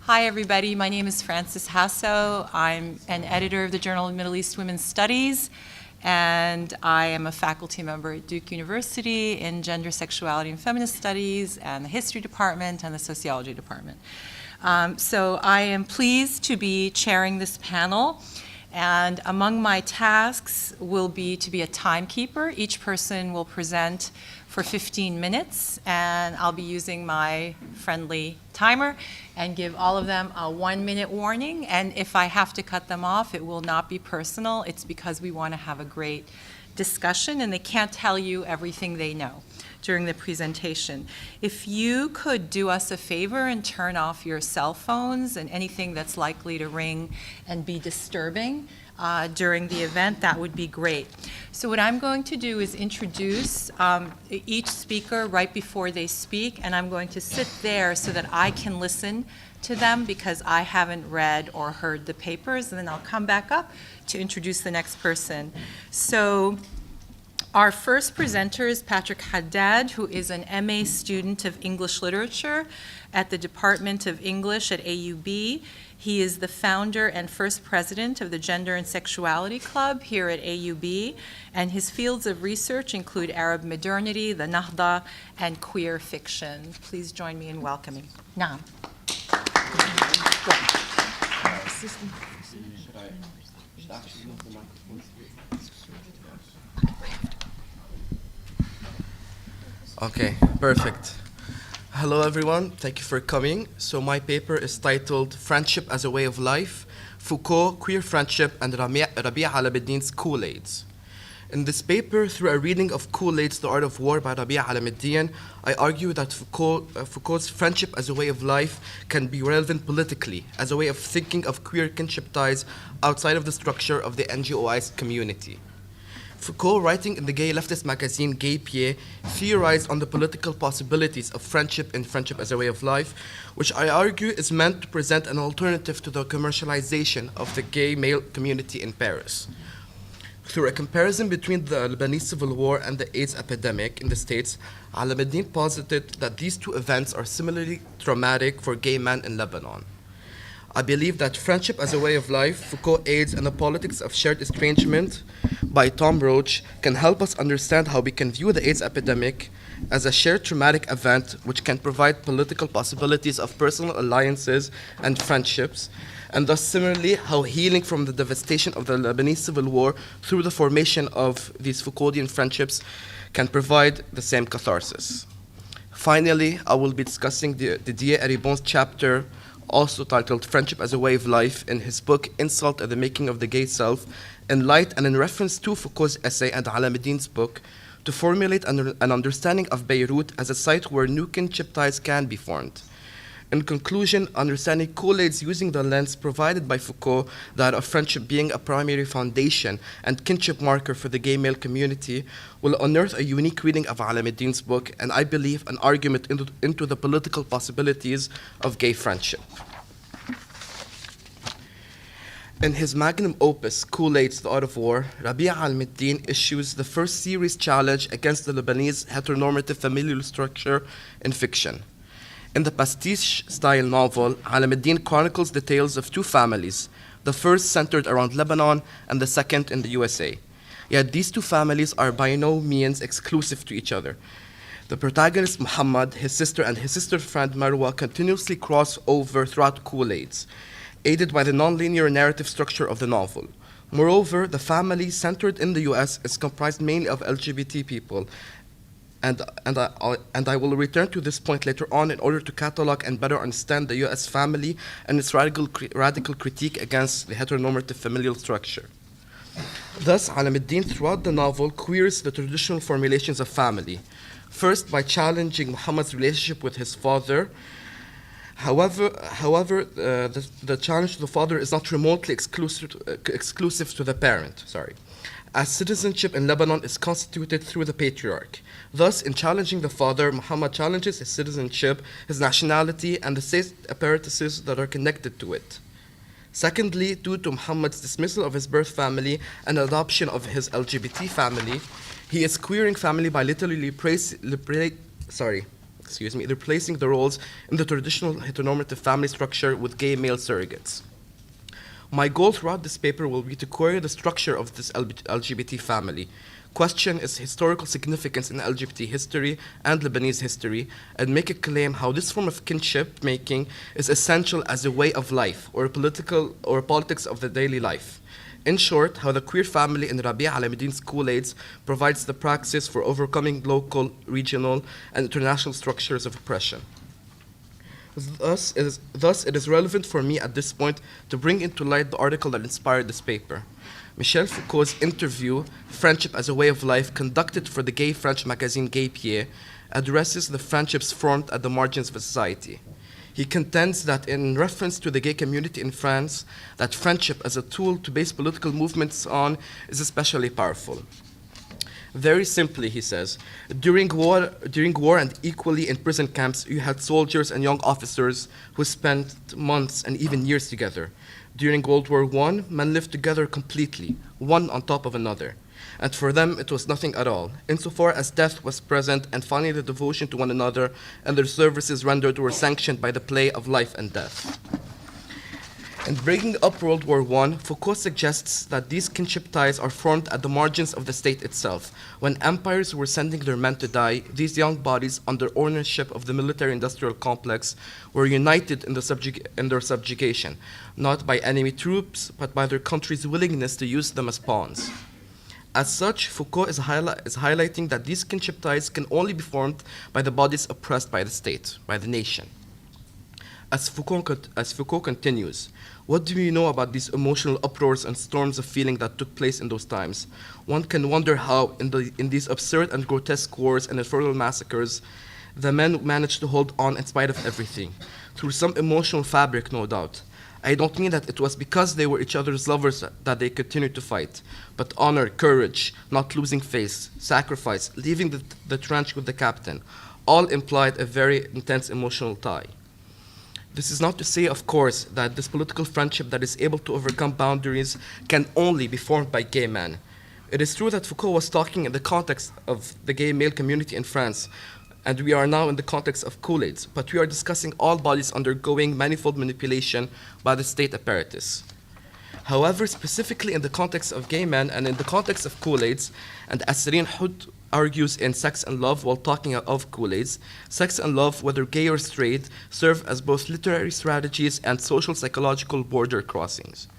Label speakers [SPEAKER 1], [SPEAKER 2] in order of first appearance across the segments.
[SPEAKER 1] Hi, everybody. My name is Frances Hasso. I'm an editor of the Journal of Middle East Women's Studies, and I am a faculty member at Duke University in Gender, Sexuality, and Feminist Studies, and the History Department, and the Sociology Department. So I am pleased to be chairing this panel, and among my tasks will be to be a timekeeper. Each person will present for 15 minutes, and I'll be using my friendly timer and give all of them a 1-minute warning. And if I have to cut them off, it will not be personal. It's because we want to have a great discussion, and they can't tell you everything they know during the presentation. If you could do us a favor and turn off your cell phones and anything that's likely to ring and be disturbing during the event, that would be great. So what I'm going to do is introduce each speaker right before they speak, and I'm going to sit there so that I can listen to them because I haven't read or heard the papers, and then I'll come back up to introduce the next person. So our first presenter is Patrick Haddad, who is an MA student of English Literature at the Department of English at AUB. He is the founder and first president of the Gender and Sexuality Club here at AUB, and his fields of research include Arab modernity, the Nahda, and queer fiction. Please join me in welcoming. Naam.
[SPEAKER 2] Okay, perfect. Hello everyone, thank you for coming. So my paper is titled Friendship as a Way of Life, Foucault, Queer Friendship, and Rabia Alameddin's Kool-Aids. In this paper, through a reading of Kool-Aid's The Art of War by Rabia Alameddin, I argue that Foucault's friendship as a way of life can be relevant politically, as a way of thinking of queer kinship ties outside of the structure of the NGOized community. Foucault, writing in the gay leftist magazine Gay Pied, theorized on the political possibilities of friendship and friendship as a way of life, which I argue is meant to present an alternative to the commercialization of the gay male community in Paris. Through a comparison between the Lebanese civil war and the AIDS epidemic in the States, Alameddin posited that these two events are similarly traumatic for gay men in Lebanon. I believe that Friendship as a Way of Life, Foucault, AIDS, and the Politics of Shared Estrangement by Tom Roach can help us understand how we can view the AIDS epidemic as a shared traumatic event which can provide political possibilities of personal alliances and friendships, and thus similarly how healing from the devastation of the Lebanese civil war through the formation of these Foucauldian friendships can provide the same catharsis. Finally, I will be discussing the Didier Eribon's chapter also titled Friendship as a Way of Life in his book Insult at the Making of the Gay Self, in light and in reference to Foucault's essay and Alameddin's book, to formulate an understanding of Beirut as a site where new kinship ties can be formed. In conclusion, understanding Kool-Aids using the lens provided by Foucault, that of friendship being a primary foundation and kinship marker for the gay male community, will unearth a unique reading of Alameddin's book, and I believe an argument into the political possibilities of gay friendship. In his magnum opus, Kool-Aid's The Art of War, Rabia Alameddin issues the first serious challenge against the Lebanese heteronormative familial structure in fiction. In the pastiche-style novel, Alameddin chronicles the tales of two families, the first centered around Lebanon and the second in the USA. Yet these two families are by no means exclusive to each other. The protagonist Muhammad, his sister, and his sister friend Marwa continuously cross over throughout Kool-Aids, aided by the nonlinear narrative structure of the novel. Moreover, the family centered in the US is comprised mainly of LGBT people, and I will return to this point later on in order to catalog and better understand the US family and its radical critique against the heteronormative familial structure. Thus, Alameddin throughout the novel queers the traditional formulations of family, first by challenging Muhammad's relationship with his father. However, the challenge to the father is not remotely exclusive to the parent. As citizenship in Lebanon is constituted through the patriarch. Thus, in challenging the father, Muhammad challenges his citizenship, his nationality, and the state apparatuses that are connected to it. Secondly, due to Muhammad's dismissal of his birth family and adoption of his LGBT family, he is queering family by literally replacing the roles in the traditional heteronormative family structure with gay male surrogates. My goal throughout this paper will be to query the structure of this LGBT family, question its historical significance in LGBT history and Lebanese history, and make a claim how this form of kinship making is essential as a way of life or politics of the daily life. In short, how the queer family in Rabia Alameddin's Kool-Aids provides the praxis for overcoming local, regional, and international structures of oppression. Thus, it is relevant for me at this point to bring into light the article that inspired this paper. Michel Foucault's interview, Friendship as a Way of Life, conducted for the gay French magazine Gay Pied, addresses the friendships formed at the margins of society. He contends that in reference to the gay community in France, that friendship as a tool to base political movements on is especially powerful. Very simply, he says, during war and equally in prison camps, you had soldiers and young officers who spent months and even years together. During World War I, men lived together completely, one on top of another. And for them, it was nothing at all, insofar as death was present and finally the devotion to one another and their services rendered were sanctioned by the play of life and death. In bringing up World War I, Foucault suggests that these kinship ties are formed at the margins of the state itself. When empires were sending their men to die, these young bodies, under ownership of the military-industrial complex, were united in their subjugation, not by enemy troops, but by their country's willingness to use them as pawns. As such, Foucault is highlighting that these kinship ties can only be formed by the bodies oppressed by the state, by the nation. As Foucault continues, what do we know about these emotional uproars and storms of feeling that took place in those times? One can wonder how, in these absurd and grotesque wars and infernal massacres, the men managed to hold on in spite of everything, through some emotional fabric, no doubt. I don't mean that it was because they were each other's lovers that they continued to fight, but honor, courage, not losing face, sacrifice, leaving the trench with the captain, all implied a very intense emotional tie. This is not to say, of course, that this political friendship that is able to overcome boundaries can only be formed by gay men. It is true that Foucault was talking in the context of the gay male community in France, and we are now in the context of Kool-Aids, but we are discussing all bodies undergoing manifold manipulation by the state apparatus. However, specifically in the context of gay men and in the context of Kool-Aids, and as Serene Hood argues in Sex and Love while talking of Kool-Aids, sex and love, whether gay or straight, serve as both literary strategies and social psychological border crossings.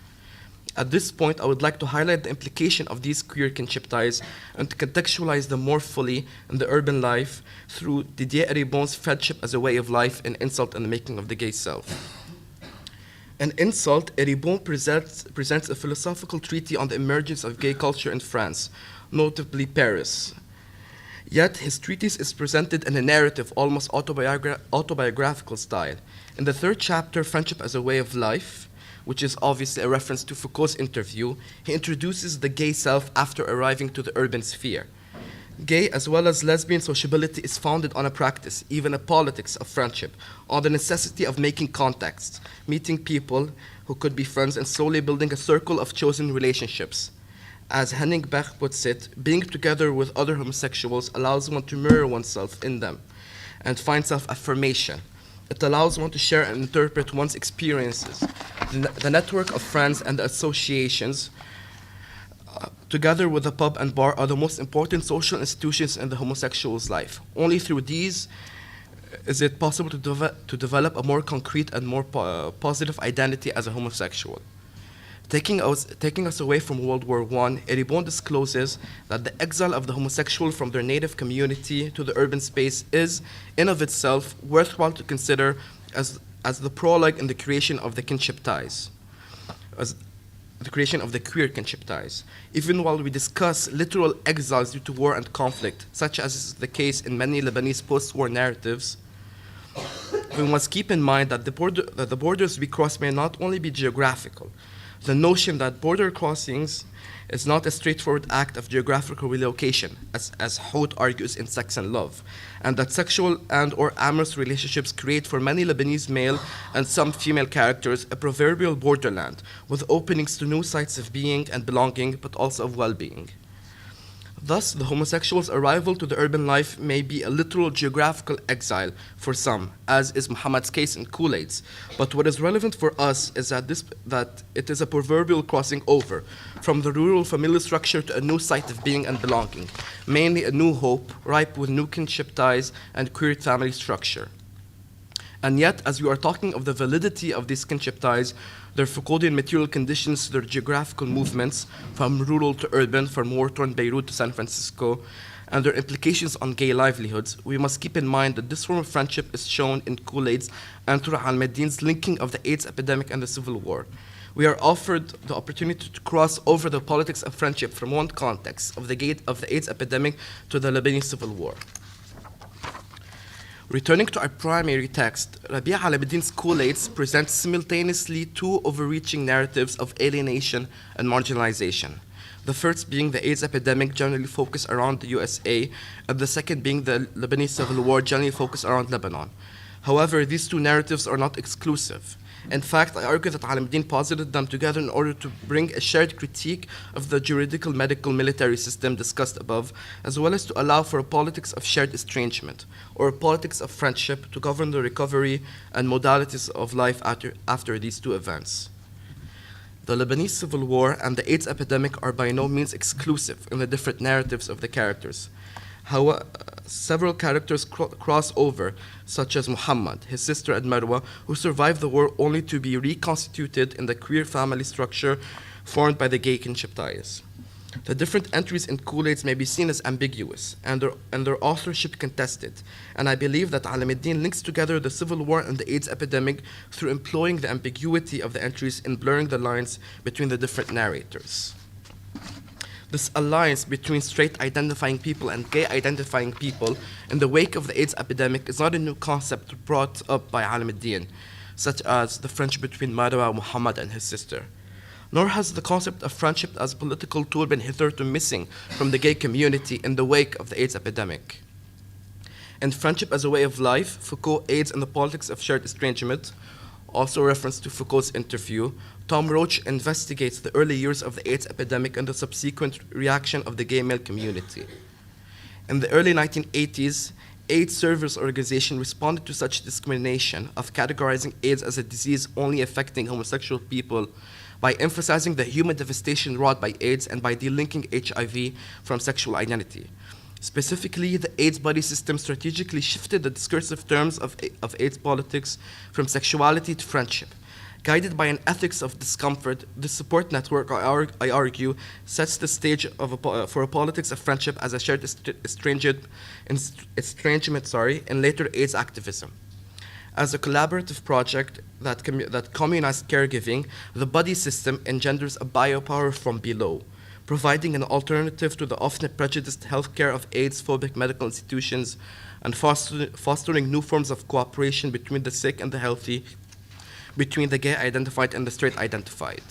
[SPEAKER 2] At this point, I would like to highlight the implication of these queer kinship ties and to contextualize them more fully in the urban life through Didier Eribon's Friendship as a Way of Life, An Insult and the Making of the Gay Self. In Insult, Eribon presents a philosophical treatise on the emergence of gay culture in France, notably Paris. Yet his treatise is presented in a narrative, almost autobiographical style. In the third chapter, Friendship as a Way of Life, which is obviously a reference to Foucault's interview, he introduces the gay self after arriving to the urban sphere. Gay as well as lesbian sociability is founded on a practice, even a politics of friendship, on the necessity of making contacts, meeting people who could be friends and slowly building a circle of chosen relationships. As Henning Bech puts it, being together with other homosexuals allows one to mirror oneself in them and find self-affirmation. It allows one to share and interpret one's experiences. The network of friends and associations, together with the pub and bar, are the most important social institutions in the homosexual's life. Only through these is it possible to develop a more concrete and more positive identity as a homosexual. Taking us away from World War I, Eribon discloses that the exile of the homosexual from their native community to the urban space is, in of itself, worthwhile to consider as the prologue in the creation of the kinship ties, as the creation of the queer kinship ties. Even while we discuss literal exiles due to war and conflict, such as is the case in many Lebanese post-war narratives, we must keep in mind that the borders we cross may not only be geographical. The notion that border crossings is not a straightforward act of geographical relocation, as Hout argues in Sex and Love, and that sexual and or amorous relationships create for many Lebanese male and some female characters a proverbial borderland with openings to new sites of being and belonging, but also of well-being. Thus, the homosexual's arrival to the urban life may be a literal geographical exile for some, as is Muhammad's case in Kool-Aid's. But what is relevant for us is that it is a proverbial crossing over from the rural familial structure to a new site of being and belonging, mainly a new hope, ripe with new kinship ties and queer family structure. And yet, as we are talking of the validity of these kinship ties, their Foucauldian material conditions, their geographical movements from rural to urban, from war-torn Beirut to San Francisco, and their implications on gay livelihoods, we must keep in mind that this form of friendship is shown in Kool-Aid's and Turah al-Madin's linking of the AIDS epidemic and the Civil War. We are offered the opportunity to cross over the politics of friendship from one context of the AIDS epidemic to the Lebanese Civil War. Returning to our primary text, Rabia al-Madin's Kool-Aid's presents simultaneously two overreaching narratives of alienation and marginalization. The first being the AIDS epidemic generally focused around the USA, and the second being the Lebanese Civil War generally focused around Lebanon. However, these two narratives are not exclusive. In fact, I argue that al-Madin posited them together in order to bring a shared critique of the juridical, medical, military system discussed above, as well as to allow for a politics of shared estrangement, or a politics of friendship to govern the recovery and modalities of life after these two events. The Lebanese Civil War and the AIDS epidemic are by no means exclusive in the different narratives of the characters. However, several characters cross over, such as Muhammad, his sister and Marwa, who survived the war only to be reconstituted in the queer family structure formed by the gay kinship ties. The different entries in Kool-Aid's may be seen as ambiguous and their authorship contested, and I believe that al-Madin links together the Civil War and the AIDS epidemic through employing the ambiguity of the entries in blurring the lines between the different narrators. This alliance between straight identifying people and gay identifying people in the wake of the AIDS epidemic is not a new concept brought up by al-Madin, such as the friendship between Marwa, Muhammad, and his sister. Nor has the concept of friendship as a political tool been hitherto missing from the gay community in the wake of the AIDS epidemic. In Friendship as a Way of Life, Foucault aids in the politics of shared estrangement, also a reference to Foucault's interview. Tom Roach investigates the early years of the AIDS epidemic and the subsequent reaction of the gay male community. In the early 1980s, AIDS Service Organization responded to such discrimination of categorizing AIDS as a disease only affecting homosexual people by emphasizing the human devastation wrought by AIDS and by delinking HIV from sexual identity. Specifically, the AIDS body system strategically shifted the discursive terms of AIDS politics from sexuality to friendship. Guided by an ethics of discomfort, this support network, I argue, sets the stage for a politics of friendship as a shared estrangement in later AIDS activism. As a collaborative project that communized caregiving, the body system engenders a biopower from below, providing an alternative to the often prejudiced healthcare of AIDS-phobic medical institutions and fostering new forms of cooperation between the sick and the healthy, between the gay-identified and the straight-identified.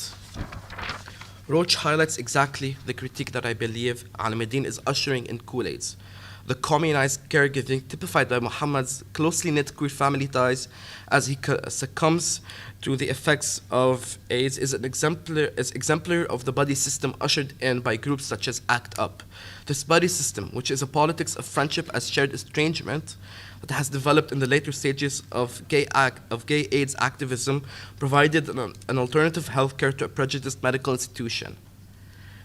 [SPEAKER 2] Roach highlights exactly the critique that I believe al-Madin is ushering in Kool-Aid's. The communized caregiving typified by Muhammad's closely knit queer family ties as he succumbs to the effects of AIDS is exemplary of the body system ushered in by groups such as ACT UP. This body system, which is a politics of friendship as shared estrangement that has developed in the later stages of gay AIDS activism, provided an alternative healthcare to a prejudiced medical institution.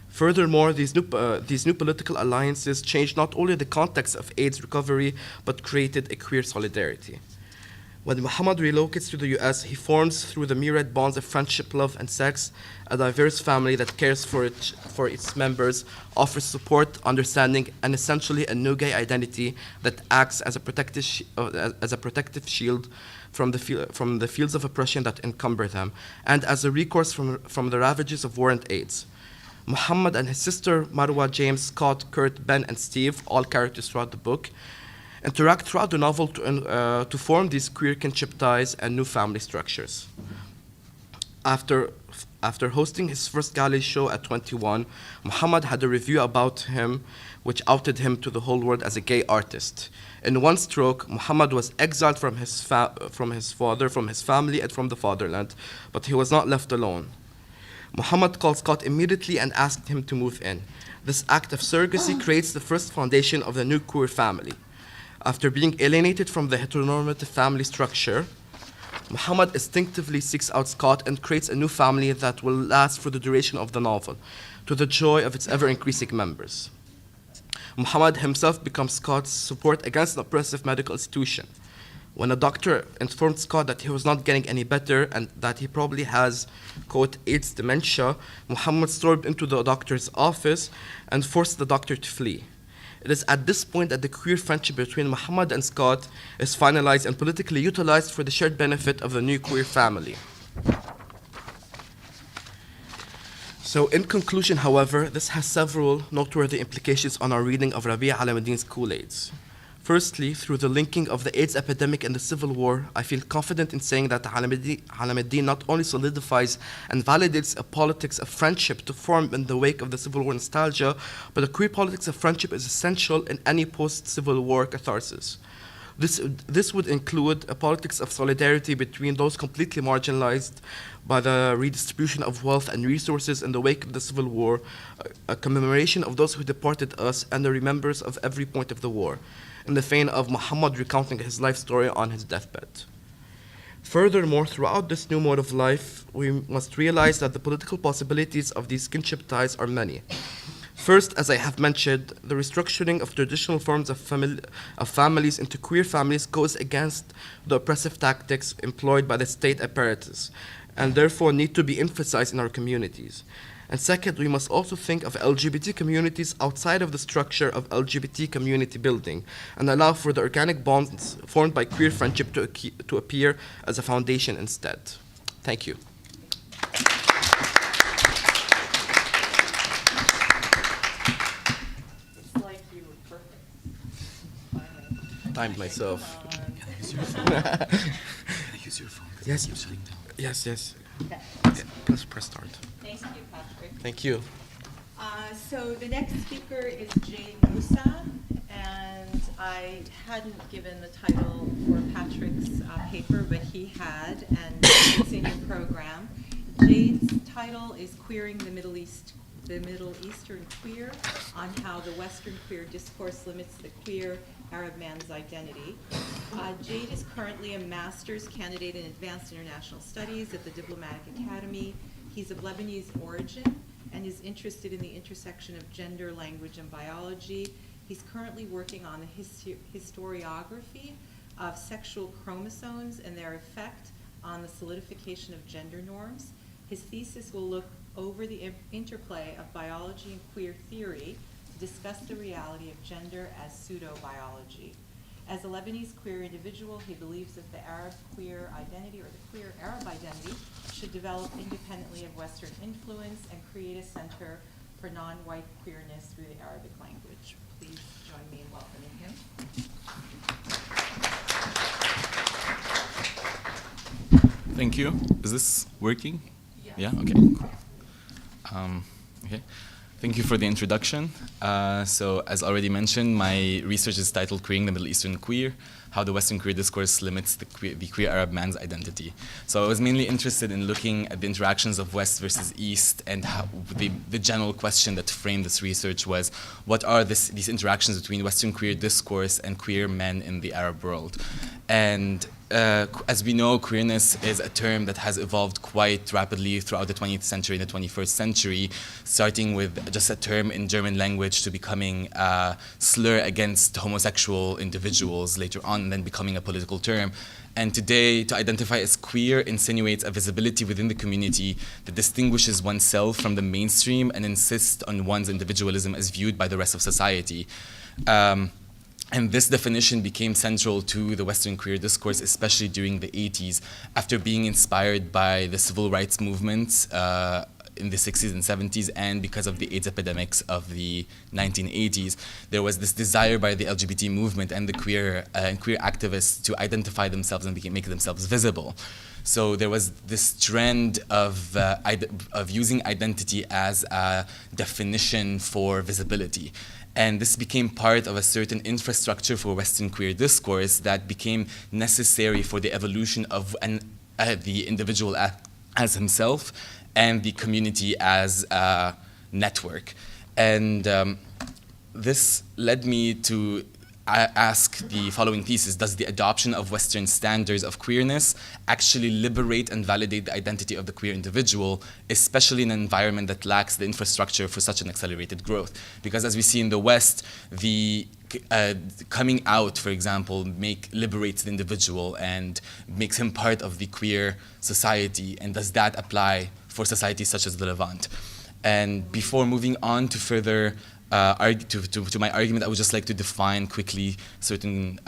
[SPEAKER 2] Furthermore, these new political alliances changed not only the context of AIDS recovery, but created a queer solidarity. When Muhammad relocates to the US, he forms, through the myriad bonds of friendship, love, and sex, a diverse family that cares for its members, offers support, understanding, and essentially a new gay identity that acts as a protective shield from the fields of oppression that encumber them, and as a recourse from the ravages of war and AIDS. Muhammad and his sister, Marwa, James, Scott, Kurt, Ben, and Steve, all characters throughout the book, interact throughout the novel to form these queer kinship ties and new family structures. After hosting his first gallery show at 21, Muhammad had a review about him which outed him to the whole world as a gay artist. In one stroke, Muhammad was exiled from his father, from his family, and from the fatherland, but he was not left alone. Muhammad called Scott immediately and asked him to move in. This act of surrogacy creates the first foundation of the new queer family. After being alienated from the heteronormative family structure, Muhammad instinctively seeks out Scott and creates a new family that will last for the duration of the novel, to the joy of its ever-increasing members. Muhammad himself becomes Scott's support against an oppressive medical institution. When a doctor informed Scott that he was not getting any better and that he probably has, quote, AIDS dementia, Muhammad stormed into the doctor's office and forced the doctor to flee. It is at this point that the queer friendship between Muhammad and Scott is finalized and politically utilized for the shared benefit of the new queer family. So in conclusion, however, this has several noteworthy implications on our reading of Rabi' Alameddin's Kool-Aids. Firstly, through the linking of the AIDS epidemic and the Civil War, I feel confident in saying that Alameddin not only solidifies and validates a politics of friendship to form in the wake of the Civil War nostalgia, but a queer politics of friendship is essential in any post-Civil War catharsis. This would include a politics of solidarity between those completely marginalized by the redistribution of wealth and resources in the wake of the Civil War, a commemoration of those who departed us, and the remembrance of every point of the war, in the vein of Muhammad recounting his life story on his deathbed. Furthermore, throughout this new mode of life, we must realize that the political possibilities of these kinship ties are many. First, as I have mentioned, the restructuring of traditional forms of families into queer families goes against the oppressive tactics employed by the state apparatus, and therefore need to be emphasized in our communities. And second, we must also think of LGBT communities outside of the structure of LGBT community building and allow for the organic bonds formed by queer friendship to appear as a foundation instead. Thank you.
[SPEAKER 1] It's like you were perfect.
[SPEAKER 2] Timed myself.
[SPEAKER 3] Can I use your phone? Can I use your phone?
[SPEAKER 2] Yes.
[SPEAKER 3] You're sitting down.
[SPEAKER 2] Yes.
[SPEAKER 1] Okay.
[SPEAKER 2] Yeah, press start.
[SPEAKER 1] Thank you, Patrick.
[SPEAKER 2] Thank you.
[SPEAKER 1] So the next speaker is Jade Musa, and I hadn't given the title for Patrick's paper, but he had, and it's in your program. Jade's title is Queering the Middle Eastern Queer, on how the Western queer discourse limits the queer Arab man's identity. Jade is currently a master's candidate in advanced international studies at the Diplomatic Academy. He's of Lebanese origin and is interested in the intersection of gender, language, and biology. He's currently working on the historiography of sexual chromosomes and their effect on the solidification of gender norms. His thesis will look over the interplay of biology and queer theory to discuss the reality of gender as pseudo-biology. As a Lebanese queer individual, he believes that the Arab queer identity, or the queer Arab identity, should develop independently of Western influence and create a center for non-white queerness through the Arabic language. Please join me in welcoming him.
[SPEAKER 3] Thank you. Is this working?
[SPEAKER 1] Yeah.
[SPEAKER 3] Okay, cool. Okay. Thank you for the introduction. So, as already mentioned, my research is titled Queering the Middle Eastern Queer, How the Western Queer Discourse Limits the Queer Arab Man's Identity. So I was mainly interested in looking at the interactions of West versus East, and how the general question that framed this research was, what are these interactions between Western queer discourse and queer men in the Arab world? And as we know, queerness is a term that has evolved quite rapidly throughout the 20th century and the 21st century, starting with just a term in German language to becoming a slur against homosexual individuals later on, and then becoming a political term. And today, to identify as queer insinuates a visibility within the community that distinguishes oneself from the mainstream and insists on one's individualism as viewed by the rest of society. And this definition became central to the Western queer discourse, especially during the 80s, after being inspired by the civil rights movements in the 60s and 70s, and because of the AIDS epidemics of the 1980s. There was this desire by the LGBT movement and the queer activists to identify themselves and make themselves visible. So there was this trend of using identity as a definition for visibility. And this became part of a certain infrastructure for Western queer discourse that became necessary for the evolution of the individual as himself and the community as a network. And this led me to ask the following thesis: does the adoption of Western standards of queerness actually liberate and validate the identity of the queer individual, especially in an environment that lacks the infrastructure for such an accelerated growth? Because as we see in the West, the coming out, for example, liberates the individual and makes him part of the queer society. And does that apply for societies such as the Levant? And before moving on to further to my argument, I would just like to define quickly certain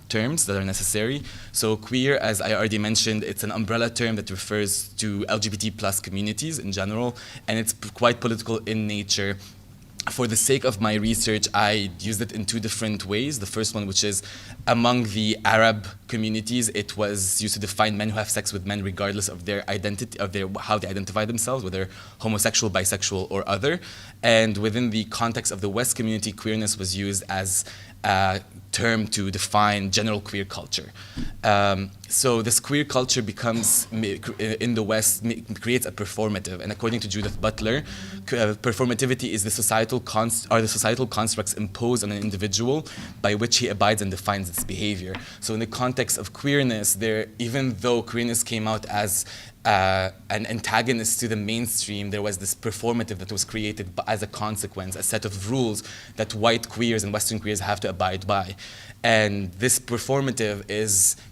[SPEAKER 3] terms that are necessary. So queer, as I already mentioned, it's an umbrella term that refers to LGBT plus communities in general, and it's quite political in nature. For the sake of my research, I used it in two different ways. The first one, which is among the Arab communities, it was used to define men who have sex with men regardless of their identity, how they identify themselves, whether homosexual, bisexual, or other. And within the context of the West community, queerness was used as a term to define general queer culture. So this queer culture becomes, in the West, creates a performative. And according to Judith Butler, performativity is the societal constructs imposed on an individual by which he abides and defines its behavior. So in the context of queerness, even though queerness came out as an antagonist to the mainstream, there was this performative that was created as a consequence, a set of rules that white queers and Western queers have to abide by. And this performative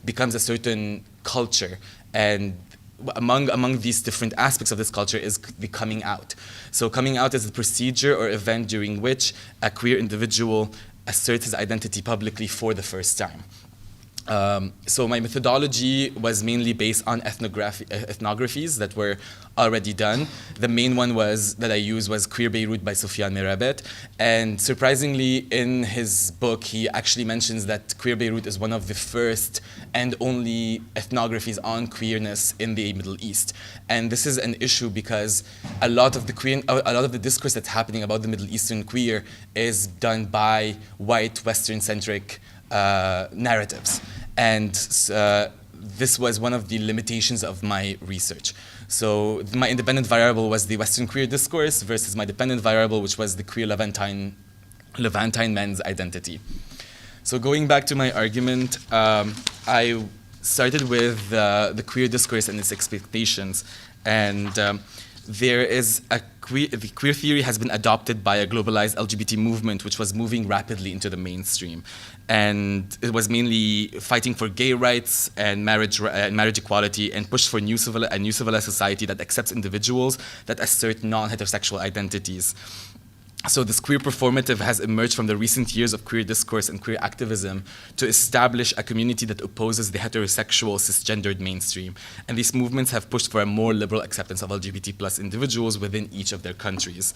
[SPEAKER 3] becomes a certain culture. And among these different aspects of this culture is the coming out. So coming out is a procedure or event during which a queer individual asserts his identity publicly for the first time. So my methodology was mainly based on ethnographies that were already done. The main one that I used was Queer Beirut by Soufiane Mirabet. And surprisingly, in his book, he actually mentions that Queer Beirut is one of the first and only ethnographies on queerness in the Middle East. And this is an issue because a lot of the discourse that's happening about the Middle Eastern queer is done by white, Western-centric narratives. And this was one of the limitations of my research. So my independent variable was the Western queer discourse versus my dependent variable, which was the queer Levantine men's identity. So going back to my argument, I started with the queer discourse and its expectations. And the queer theory has been adopted by a globalized LGBT movement, which was moving rapidly into the mainstream. And it was mainly fighting for gay rights and marriage equality, and pushed for a new civilized society that accepts individuals that assert non-heterosexual identities. So this queer performative has emerged from the recent years of queer discourse and queer activism to establish a community that opposes the heterosexual, cisgendered mainstream. And these movements have pushed for a more liberal acceptance of LGBT plus individuals within each of their countries.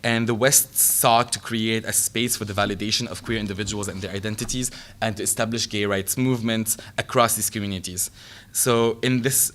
[SPEAKER 3] And the West sought to create a space for the validation of queer individuals and their identities and to establish gay rights movements across these communities. So in this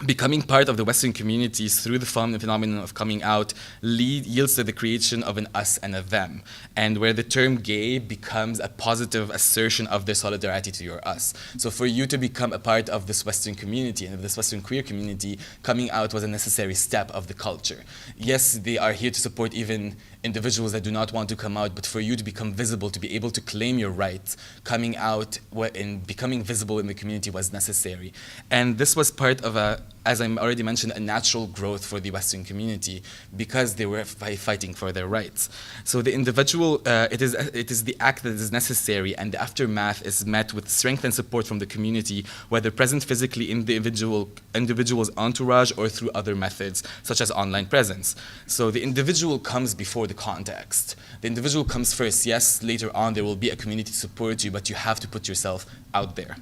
[SPEAKER 3] becoming part of the Western communities through the phenomenon of coming out yields to the creation of an us and a them, and where the term gay becomes a positive assertion of their solidarity to your us. So for you to become a part of this Western community and of this Western queer community, coming out was a necessary step of the culture. Yes, they are here to support even individuals that do not want to come out, but for you to become visible, to be able to claim your rights, coming out and becoming visible in the community was necessary. And this was part of as I already mentioned, a natural growth for the Western community because they were fighting for their rights. So the individual, it is the act that is necessary, and the aftermath is met with strength and support from the community, whether present physically in the individual's entourage or through other methods, such as online presence. So the individual comes before the context. The individual comes first. Yes, later on there will be a community to support you, but you have to put yourself out there.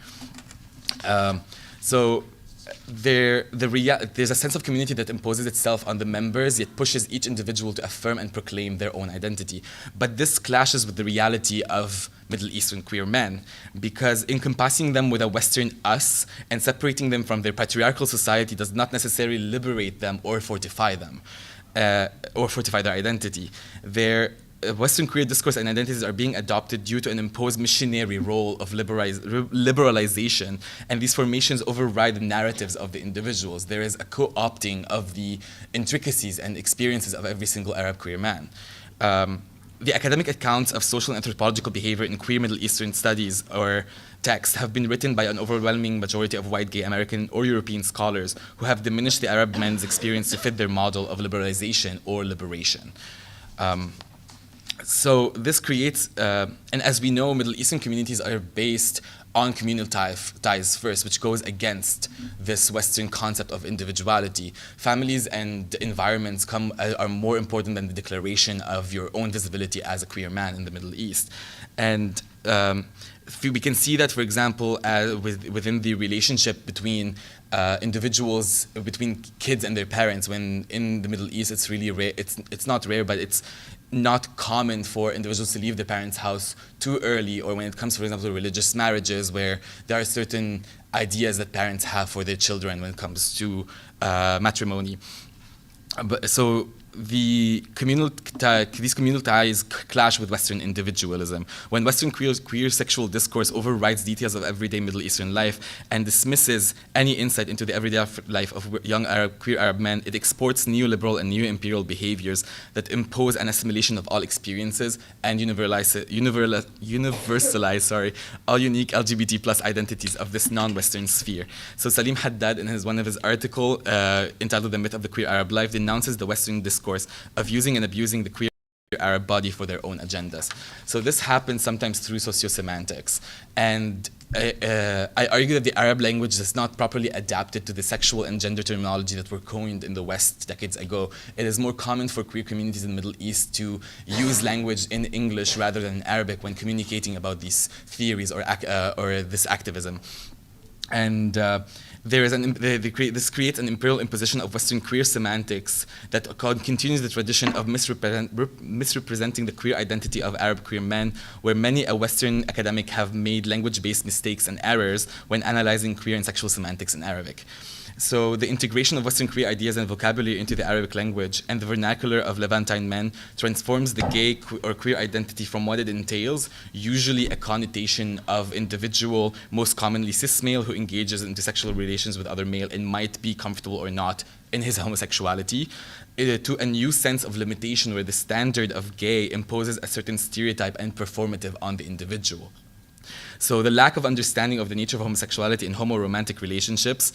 [SPEAKER 3] There's a sense of community that imposes itself on the members, yet pushes each individual to affirm and proclaim their own identity. But this clashes with the reality of Middle Eastern queer men, because encompassing them with a Western us and separating them from their patriarchal society does not necessarily liberate them or fortify them, or fortify their identity. Western queer discourse and identities are being adopted due to an imposed missionary role of liberalization, and these formations override the narratives of the individuals. There is a co-opting of the intricacies and experiences of every single Arab queer man. The academic accounts of social and anthropological behavior in queer Middle Eastern studies or texts have been written by an overwhelming majority of white gay American or European scholars who have diminished the Arab men's experience to fit their model of liberalization or liberation. So this creates, and as we know, Middle Eastern communities are based on communal ties first, which goes against this Western concept of individuality. Families and environments are more important than the declaration of your own visibility as a queer man in the Middle East. And we can see that, for example, within the relationship between individuals, between kids and their parents, when in the Middle East it's really rare, it's not rare, but it's not common for individuals to leave their parents' house too early, or when it comes, for example, to religious marriages, where there are certain ideas that parents have for their children when it comes to matrimony. So these communal ties clash with Western individualism. When Western queer sexual discourse overrides details of everyday Middle Eastern life and dismisses any insight into the everyday life of young queer Arab men, it exports neoliberal and neo-imperial behaviors that impose an assimilation of all experiences and universalize all unique LGBT plus identities of this non-Western sphere. So Salim Haddad, in one of his articles entitled The Myth of the Queer Arab Life, denounces the Western discourse of using and abusing the queer Arab body for their own agendas. So this happens sometimes through sociosemantics. And I argue that the Arab language is not properly adapted to the sexual and gender terminology that were coined in the West decades ago. It is more common for queer communities in the Middle East to use language in English rather than in Arabic when communicating about these theories or this activism. And this creates an imperial imposition of Western queer semantics that continues the tradition of misrepresenting the queer identity of Arab queer men, where many a Western academic have made language-based mistakes and errors when analyzing queer and sexual semantics in Arabic. So the integration of Western queer ideas and vocabulary into the Arabic language and the vernacular of Levantine men transforms the gay or queer identity from what it entails, usually a connotation of individual, most commonly cis male, who engages into sexual relations with other male and might be comfortable or not in his homosexuality, to a new sense of limitation where the standard of gay imposes a certain stereotype and performative on the individual. So the lack of understanding of the nature of homosexuality in homoromantic relationships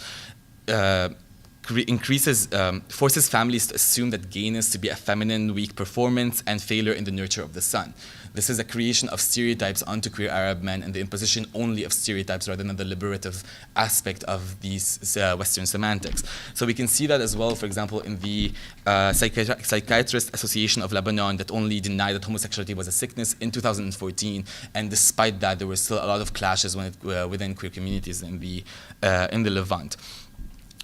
[SPEAKER 3] forces families to assume that gayness to be a feminine, weak performance and failure in the nurture of the son. This is a creation of stereotypes onto queer Arab men and the imposition only of stereotypes rather than the liberative aspect of these Western semantics. So we can see that as well, for example, in the Psychiatrist Association of Lebanon that only denied that homosexuality was a sickness in 2014, and despite that, there were still a lot of clashes within queer communities in the Levant.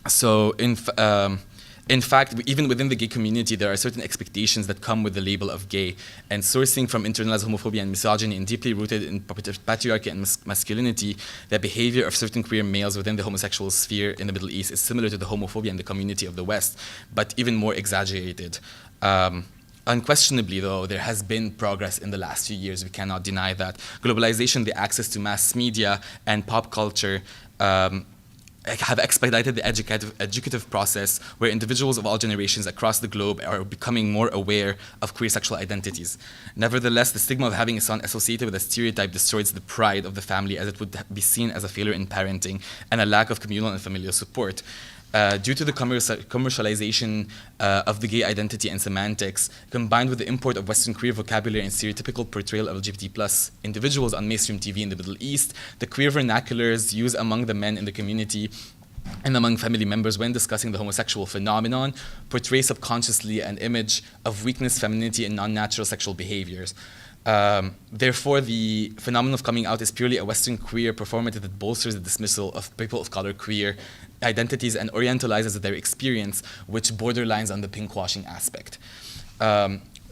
[SPEAKER 3] So in fact, even within the gay community, there are certain expectations that come with the label of gay, and sourcing from internalized homophobia and misogyny and deeply rooted in patriarchy and masculinity, the behavior of certain queer males within the homosexual sphere in the Middle East is similar to the homophobia in the community of the West, but even more exaggerated. Unquestionably, though, there has been progress in the last few years. We cannot deny that. Globalization, the access to mass media and pop culture, have expedited the educative process where individuals of all generations across the globe are becoming more aware of queer sexual identities. Nevertheless, the stigma of having a son associated with a stereotype destroys the pride of the family, as it would be seen as a failure in parenting and a lack of communal and familial support. Due to the commercialization of the gay identity and semantics, combined with the import of Western queer vocabulary and stereotypical portrayal of LGBT plus individuals on mainstream TV in the Middle East, the queer vernaculars used among the men in the community and among family members when discussing the homosexual phenomenon portray subconsciously an image of weakness, femininity, and non-natural sexual behaviors. Therefore, the phenomenon of coming out is purely a Western queer performative that bolsters the dismissal of people of color queer identities and orientalizes their experience, which borderlines on the pinkwashing aspect.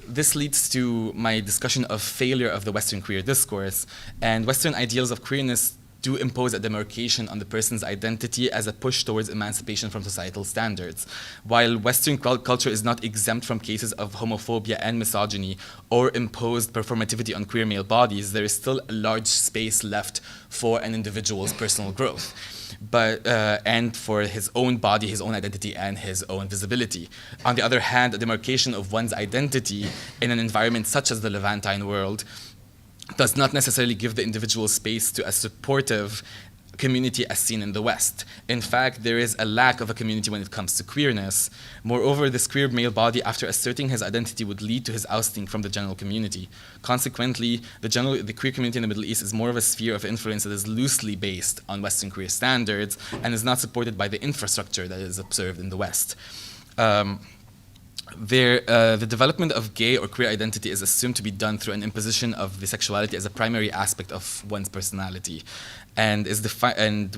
[SPEAKER 3] This leads to my discussion of failure of the Western queer discourse, and Western ideals of queerness do impose a demarcation on the person's identity as a push towards emancipation from societal standards. While Western culture is not exempt from cases of homophobia and misogyny or imposed performativity on queer male bodies, there is still a large space left for an individual's personal growth, and for his own body, his own identity, and his own visibility. On the other hand, a demarcation of one's identity in an environment such as the Levantine world does not necessarily give the individual space to a supportive community as seen in the West. In fact, there is a lack of a community when it comes to queerness. Moreover, this queer male body, after asserting his identity, would lead to his ousting from the general community. Consequently, the queer community in the Middle East is more of a sphere of influence that is loosely based on Western queer standards and is not supported by the infrastructure that is observed in the West. The development of gay or queer identity is assumed to be done through an imposition of the sexuality as a primary aspect of one's personality, and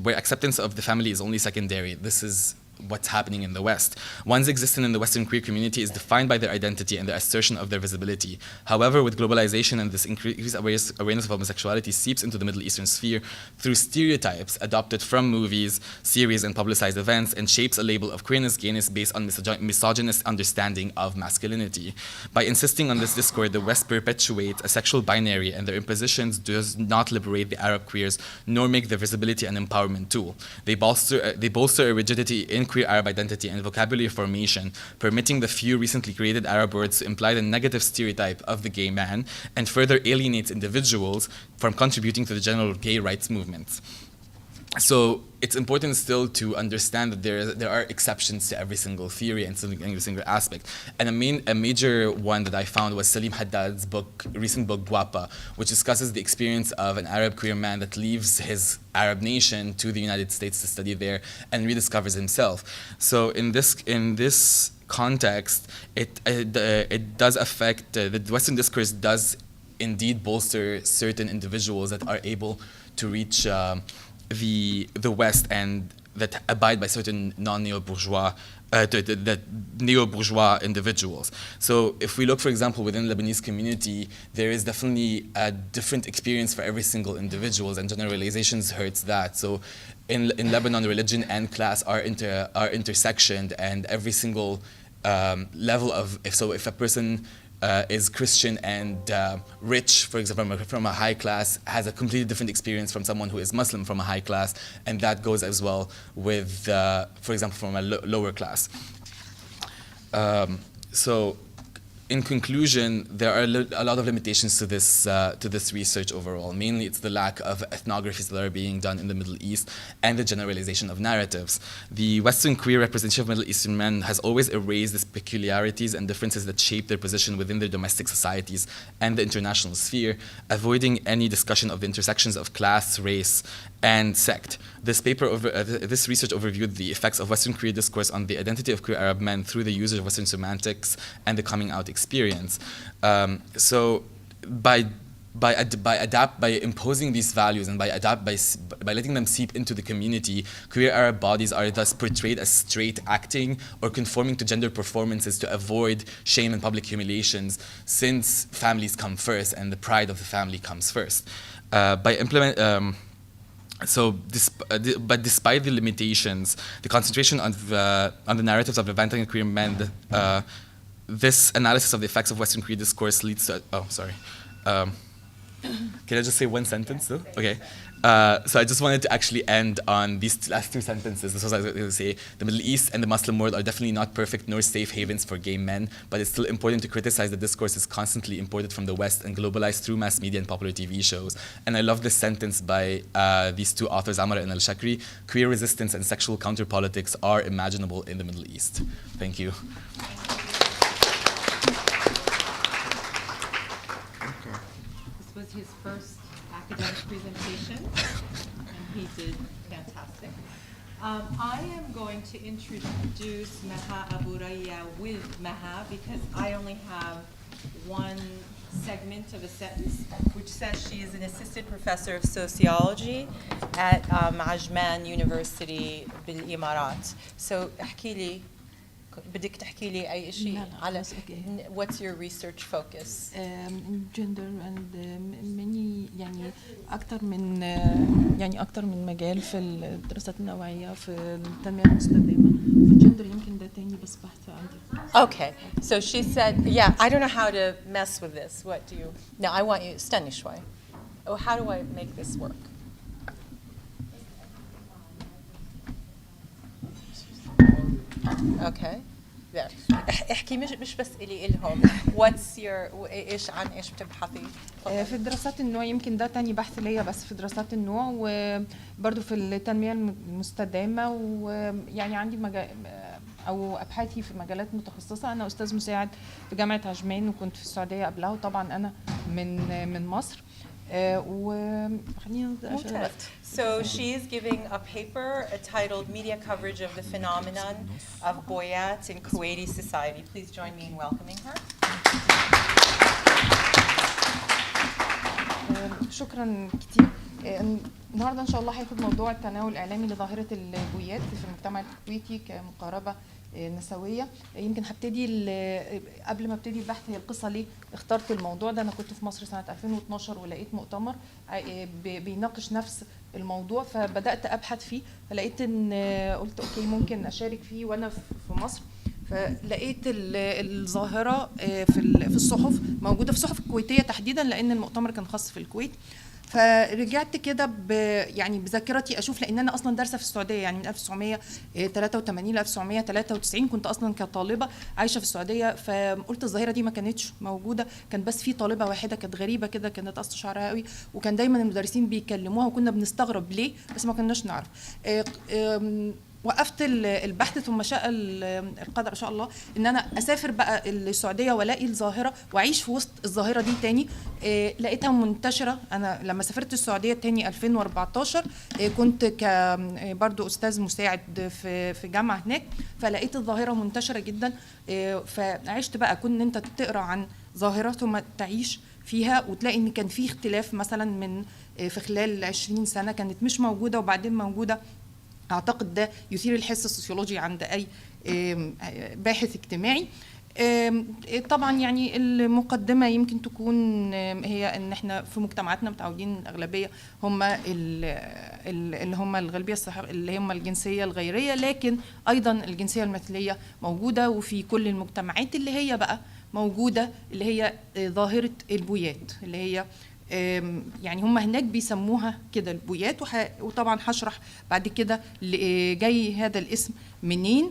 [SPEAKER 3] where acceptance of the family is only secondary. This is what's happening in the West. One's existence in the Western queer community is defined by their identity and the assertion of their visibility. However, with globalization and this increased awareness of homosexuality seeps into the Middle Eastern sphere through stereotypes adopted from movies, series, and publicized events, and shapes a label of queerness, gayness based on misogynist understanding of masculinity. By insisting on this discord, the West perpetuates a sexual binary, and their impositions does not liberate the Arab queers nor make their visibility an empowerment tool. They bolster a rigidity in queer Arab identity and vocabulary formation, permitting the few recently created Arab words to imply the negative stereotype of the gay man, and further alienates individuals from contributing to the general gay rights movement. So it's important still to understand that there are exceptions to every single theory and every single aspect. And a major one that I found was Salim Haddad's recent book, Guapa, which discusses the experience of an Arab queer man that leaves his Arab nation to the United States to study there and rediscovers himself. So in this context, it does affect, the Western discourse does indeed bolster certain individuals that are able to reach the West and that abide by certain neo-bourgeois individuals. So if we look, for example, within the Lebanese community, there is definitely a different experience for every single individual, and generalizations hurts that. So in Lebanon, religion and class are intersectioned, and every single level of, if a person is Christian and rich, for example, from a high class, has a completely different experience from someone who is Muslim from a high class, and that goes as well with, for example, from a lower class. So, in conclusion, there are a lot of limitations to this research overall. Mainly, it's the lack of ethnographies that are being done in the Middle East and the generalization of narratives. The Western queer representation of Middle Eastern men has always erased these peculiarities and differences that shape their position within their domestic societies and the international sphere, avoiding any discussion of the intersections of class, race, and sect. This research overviewed the effects of Western queer discourse on the identity of queer Arab men through the usage of Western semantics and the coming out experience. So by imposing these values and by letting them seep into the community, queer Arab bodies are thus portrayed as straight acting or conforming to gender performances to avoid shame and public humiliations, since families come first and the pride of the family comes first. But despite the limitations, the concentration on the narratives of Levantine queer men, this analysis of the effects of Western queer discourse leads to. Can I just say one sentence though? Okay. So I just wanted to actually end on these last two sentences. This was what I was going to say. The Middle East and the Muslim world are definitely not perfect nor safe havens for gay men, but it's still important to criticize the discourses constantly imported from the West and globalized through mass media and popular TV shows. And I love this sentence by these two authors, Amara and Al-Shakri: "Queer resistance and sexual counter-politics are imaginable in the Middle East." Thank you.
[SPEAKER 1] This was his first academic presentation, and he did fantastic. I am going to introduce Maha Aburaya with Maha because I only have one segment of a sentence, which says she is an assistant professor of sociology at Ajman University بالإمارات. So احكي لي بدك تحكي لي أي شيء
[SPEAKER 4] لا،
[SPEAKER 1] على
[SPEAKER 4] خلاص، okay.
[SPEAKER 1] what's your research focus?
[SPEAKER 4] gender and many يعني أكتر من مجال في الدراسات النوعية في التنمية المستدامة. في الجندر يمكن ده تاني بس بحث عندي.
[SPEAKER 1] Okay, so she said, yeah, I don't know how to mess with this. What do you? No, I want you. استني شوي. Oh, how do I make this work? Okay. There. احكي مش بس إلهم. What's your عن إيش بتبحثي؟
[SPEAKER 4] في الدراسات النوع يمكن ده تاني بحث ليا بس في دراسات النوع وبرضو في التنمية المستدامة ويعني عندي أو أبحاثي في مجالات متخصصة. أنا أستاذ مساعد في جامعة عجمان وكنت في السعودية قبلها وطبعا أنا من مصر.
[SPEAKER 1] So she is giving a paper titled Media Coverage of the Phenomenon of Boyat in Kuwaiti Society. Please join me in welcoming her.
[SPEAKER 4] شكرا كتير. النهارده ان شاء الله هياخد موضوع التناول الاعلامي لظاهره البويات في المجتمع الكويتي كمقاربه نسويه. يمكن هبتدي قبل ما ابتدي البحث هي القصه ليه اخترت الموضوع ده. انا كنت في مصر سنه 2012 ولقيت مؤتمر بيناقش نفس الموضوع فبدات ابحث فيه فلقيت ان قلت اوكي ممكن اشارك فيه وانا في مصر. فلقيت الظاهره في الصحف موجوده في الصحف الكويتيه تحديدا لان المؤتمر كان خاص في الكويت. فرجعت كده يعني بذاكرتي اشوف لان انا اصلا دارسه في السعوديه يعني من 1983 ل 1993 كنت اصلا كطالبه عايشه في السعوديه. فقلت الظاهره دي ما كانتش موجوده كان بس في طالبه واحده كانت غريبه كده كانت قص شعرها قوي وكان دايما المدرسين بيكلموها وكنا بنستغرب ليه بس ما كناش نعرف. وقفت البحث ثم شاء القدر ان شاء الله ان انا اسافر بقى السعوديه والاقي الظاهره واعيش في وسط الظاهره دي تاني. لقيتها منتشره. انا لما سافرت السعوديه تاني 2014 كنت برضو استاذ مساعد في جامعه هناك فلقيت الظاهره منتشره جدا. فعشت بقى كون انت تقرا عن ظاهره ثم تعيش فيها وتلاقي ان كان في اختلاف مثلا من في خلال 20 سنه كانت مش موجوده وبعدين موجوده. أعتقد ده يثير الحس السوسيولوجي عند أي باحث اجتماعي. طبعا يعني المقدمة يمكن تكون هي أن احنا في مجتمعاتنا متعودين الأغلبية هم اللي هم الغالبية اللي هم الجنسية الغيرية لكن أيضا الجنسية المثلية موجودة وفي كل المجتمعات اللي هي بقى موجودة اللي هي ظاهرة البويات اللي هي يعني هم هناك بيسموها كده البويات وطبعا هشرح بعد كده جاي هذا الاسم منين.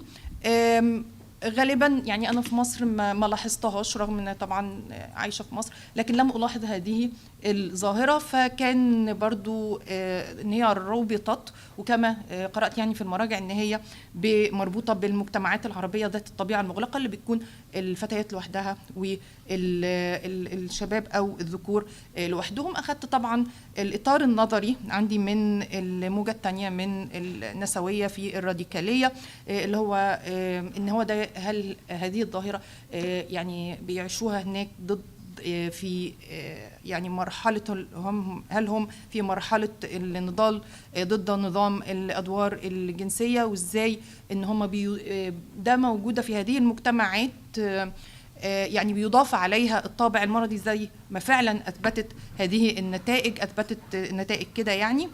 [SPEAKER 4] غالبا يعني انا في مصر ما لاحظتهاش رغم ان طبعا عايشه في مصر لكن لم الاحظ هذه الظاهره فكان برضو ان هي ربطت وكما قرات يعني في المراجع ان هي مربوطه بالمجتمعات العربيه ذات الطبيعه المغلقه اللي بتكون الفتيات لوحدها والشباب او الذكور لوحدهم. اخذت طبعا الاطار النظري عندي من الموجه الثانيه من النسويه في الراديكاليه اللي هو ان هو ده هل هذه الظاهره يعني بيعيشوها هناك ضد في يعني مرحله هل هم في مرحله النضال ضد نظام الادوار الجنسيه وازاي ان هم ده موجوده في هذه المجتمعات يعني بيضاف عليها الطابع المرضي زي ما فعلا اثبتت هذه النتائج اثبتت النتائج كده. يعني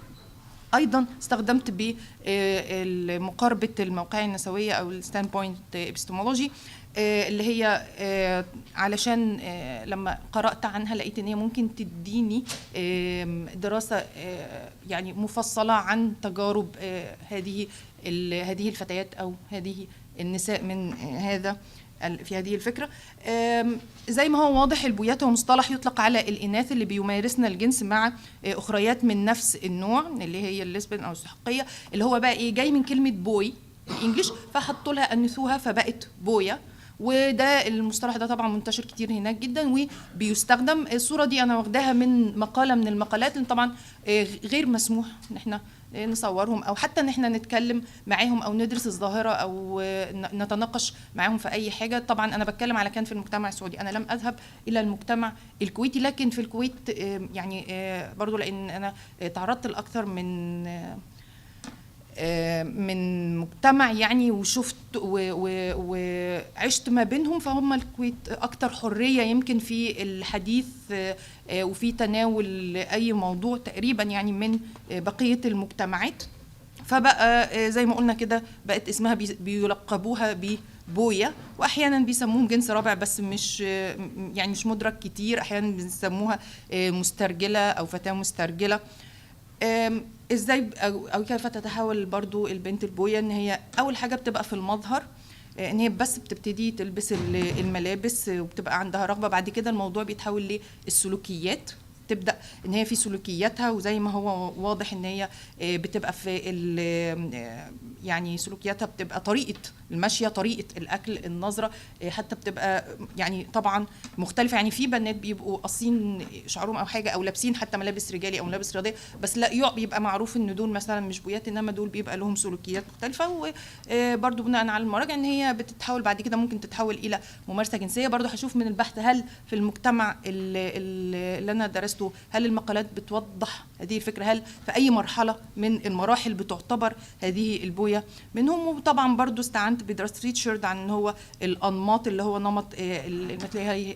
[SPEAKER 4] ايضا استخدمت بمقاربه الموقعيه النسويه او الستاند بوينت ابستمولوجي اللي هي علشان لما قرأت عنها لقيت ان هي ممكن تديني دراسة يعني مفصلة عن تجارب هذه الفتيات او هذه النساء من في هذه الفكرة. زي ما هو واضح البويات هو مصطلح يطلق على الإناث اللي بيمارسن الجنس مع أخريات من نفس النوع اللي هي الليسبين أو السحقية اللي هو بقى إيه جاي من كلمة بوي الإنجليش فحطوا لها أنثوها فبقت بويا. وده المصطلح ده طبعا منتشر كتير هناك جدا وبيستخدم. الصورة دي أنا واخداها من مقالة من المقالات اللي طبعا غير مسموح إن احنا نصورهم أو حتى إن احنا نتكلم معاهم أو ندرس الظاهرة أو نتناقش معاهم في أي حاجة. طبعا أنا بتكلم على كان في المجتمع السعودي أنا لم أذهب إلى المجتمع الكويتي لكن في الكويت يعني برضو لأن أنا تعرضت لأكثر من من مجتمع يعني وشفت وعشت ما بينهم، فهم الكويت اكتر حريه يمكن في الحديث وفي تناول اي موضوع تقريبا يعني من بقيه المجتمعات. فبقى زي ما قلنا كده بقت اسمها بيلقبوها ببويا، واحيانا بيسموهم جنس رابع بس مش يعني مش مدرك كتير، احيانا بيسموها مسترجله او فتاه مسترجله. ازاي او كيف تتحول برضو البنت البويا؟ ان هي اول حاجه بتبقى في المظهر، ان هي بس بتبتدي تلبس الملابس وبتبقى عندها رغبه، بعد كده الموضوع بيتحول للسلوكيات، تبدا ان هي في سلوكياتها، وزي ما هو واضح ان هي بتبقى في يعني سلوكياتها بتبقى طريقه المشيه، طريقه الاكل، النظره، حتى بتبقى يعني طبعا مختلفه. يعني في بنات بيبقوا قاصين شعرهم او حاجه او لابسين حتى ملابس رجالي او ملابس رياضيه، بس لا بيبقى معروف ان دول مثلا مش بويات، انما دول بيبقى لهم سلوكيات مختلفه. وبرده بناء على المراجع ان هي بتتحول بعد كده ممكن تتحول الى ممارسه جنسيه. برده هشوف من البحث هل في المجتمع اللي انا درسته هل المقالات بتوضح هذه الفكره، هل في اي مرحله من المراحل بتعتبر هذه البويه منهم. وطبعا برضو استعنت بدراسه ريتشارد عن هو الانماط اللي هو نمط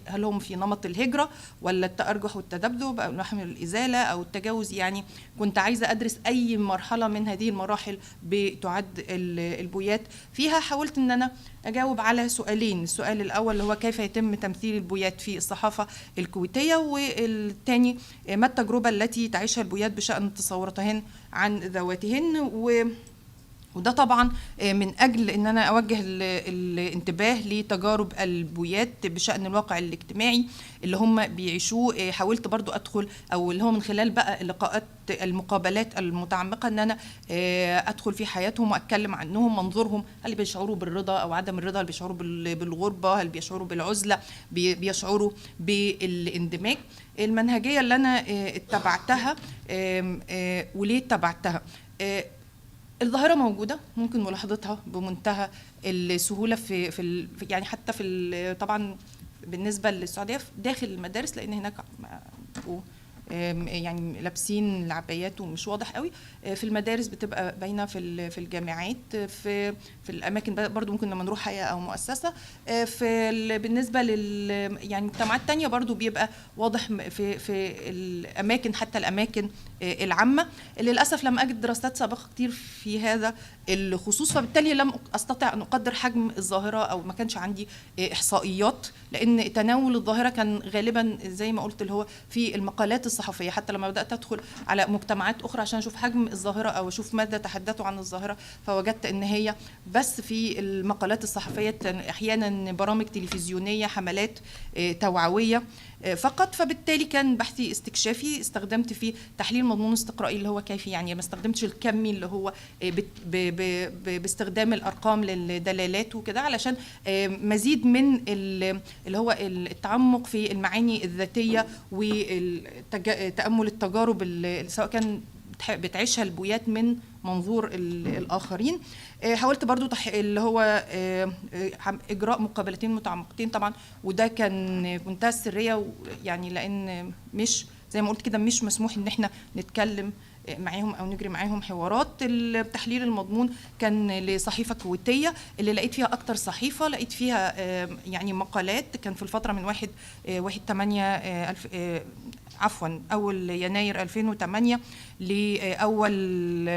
[SPEAKER 4] هل هم في نمط الهجره ولا التارجح والتذبذب او نحو الازاله او التجاوز. يعني كنت عايزه ادرس اي مرحله من هذه المراحل بتعد البويات فيها. حاولت ان انا اجاوب على سؤالين، السؤال الاول اللي هو كيف يتم تمثيل البويات في الصحافه الكويتيه، والثاني ما التجربه التي تعيشها البويات بشان تصوراتهن عن ذواتهن. وده طبعا من اجل ان انا اوجه الانتباه لتجارب البويات بشان الواقع الاجتماعي اللي هم بيعيشوه. حاولت برضو ادخل او اللي هو من خلال بقى اللقاءات المقابلات المتعمقه ان انا ادخل في حياتهم واتكلم عنهم، منظورهم، هل بيشعروا بالرضا او عدم الرضا، هل بيشعروا بالغربه، هل بيشعروا بالعزله، بيشعروا بالاندماج. المنهجيه اللي انا اتبعتها وليه اتبعتها، الظاهرة موجودة ممكن ملاحظتها بمنتهى السهولة في يعني حتى في طبعا بالنسبة للسعودية داخل المدارس، لأن هناك يعني لابسين العبايات ومش واضح قوي. في المدارس بتبقى باينه في الجامعات، في الاماكن برضو ممكن لما نروح هيئه او مؤسسه. بالنسبه يعني مجتمعات تانية برضو بيبقى واضح في الاماكن، حتى الاماكن العامه. للاسف لم اجد دراسات سابقه كتير في هذا الخصوص، فبالتالي لم استطع ان اقدر حجم الظاهره او ما كانش عندي احصائيات، لان تناول الظاهره كان غالبا زي ما قلت اللي هو في المقالات الصحفيه. حتى لما بدات ادخل على مجتمعات اخرى عشان اشوف حجم الظاهره او اشوف ماذا تحدثوا عن الظاهره، فوجدت ان هي بس في المقالات الصحفيه، احيانا برامج تلفزيونيه، حملات توعويه فقط. فبالتالي كان بحثي استكشافي، استخدمت فيه تحليل مضمون استقرائي اللي هو كيفي، يعني ما استخدمتش الكمي اللي هو باستخدام الارقام للدلالات وكده، علشان مزيد من اللي هو التعمق في المعاني الذاتيه وتامل التجارب سواء كان بتعيشها البويات من منظور الآخرين. حاولت برضو اللي هو إجراء مقابلتين متعمقتين طبعا، وده كان منتهى السرية، يعني لأن مش زي ما قلت كده مش مسموح إن احنا نتكلم معاهم أو نجري معاهم حوارات. التحليل المضمون كان لصحيفة كويتية اللي لقيت فيها أكتر صحيفة، لقيت فيها يعني مقالات كان في الفترة من 1 يناير 2008 لأول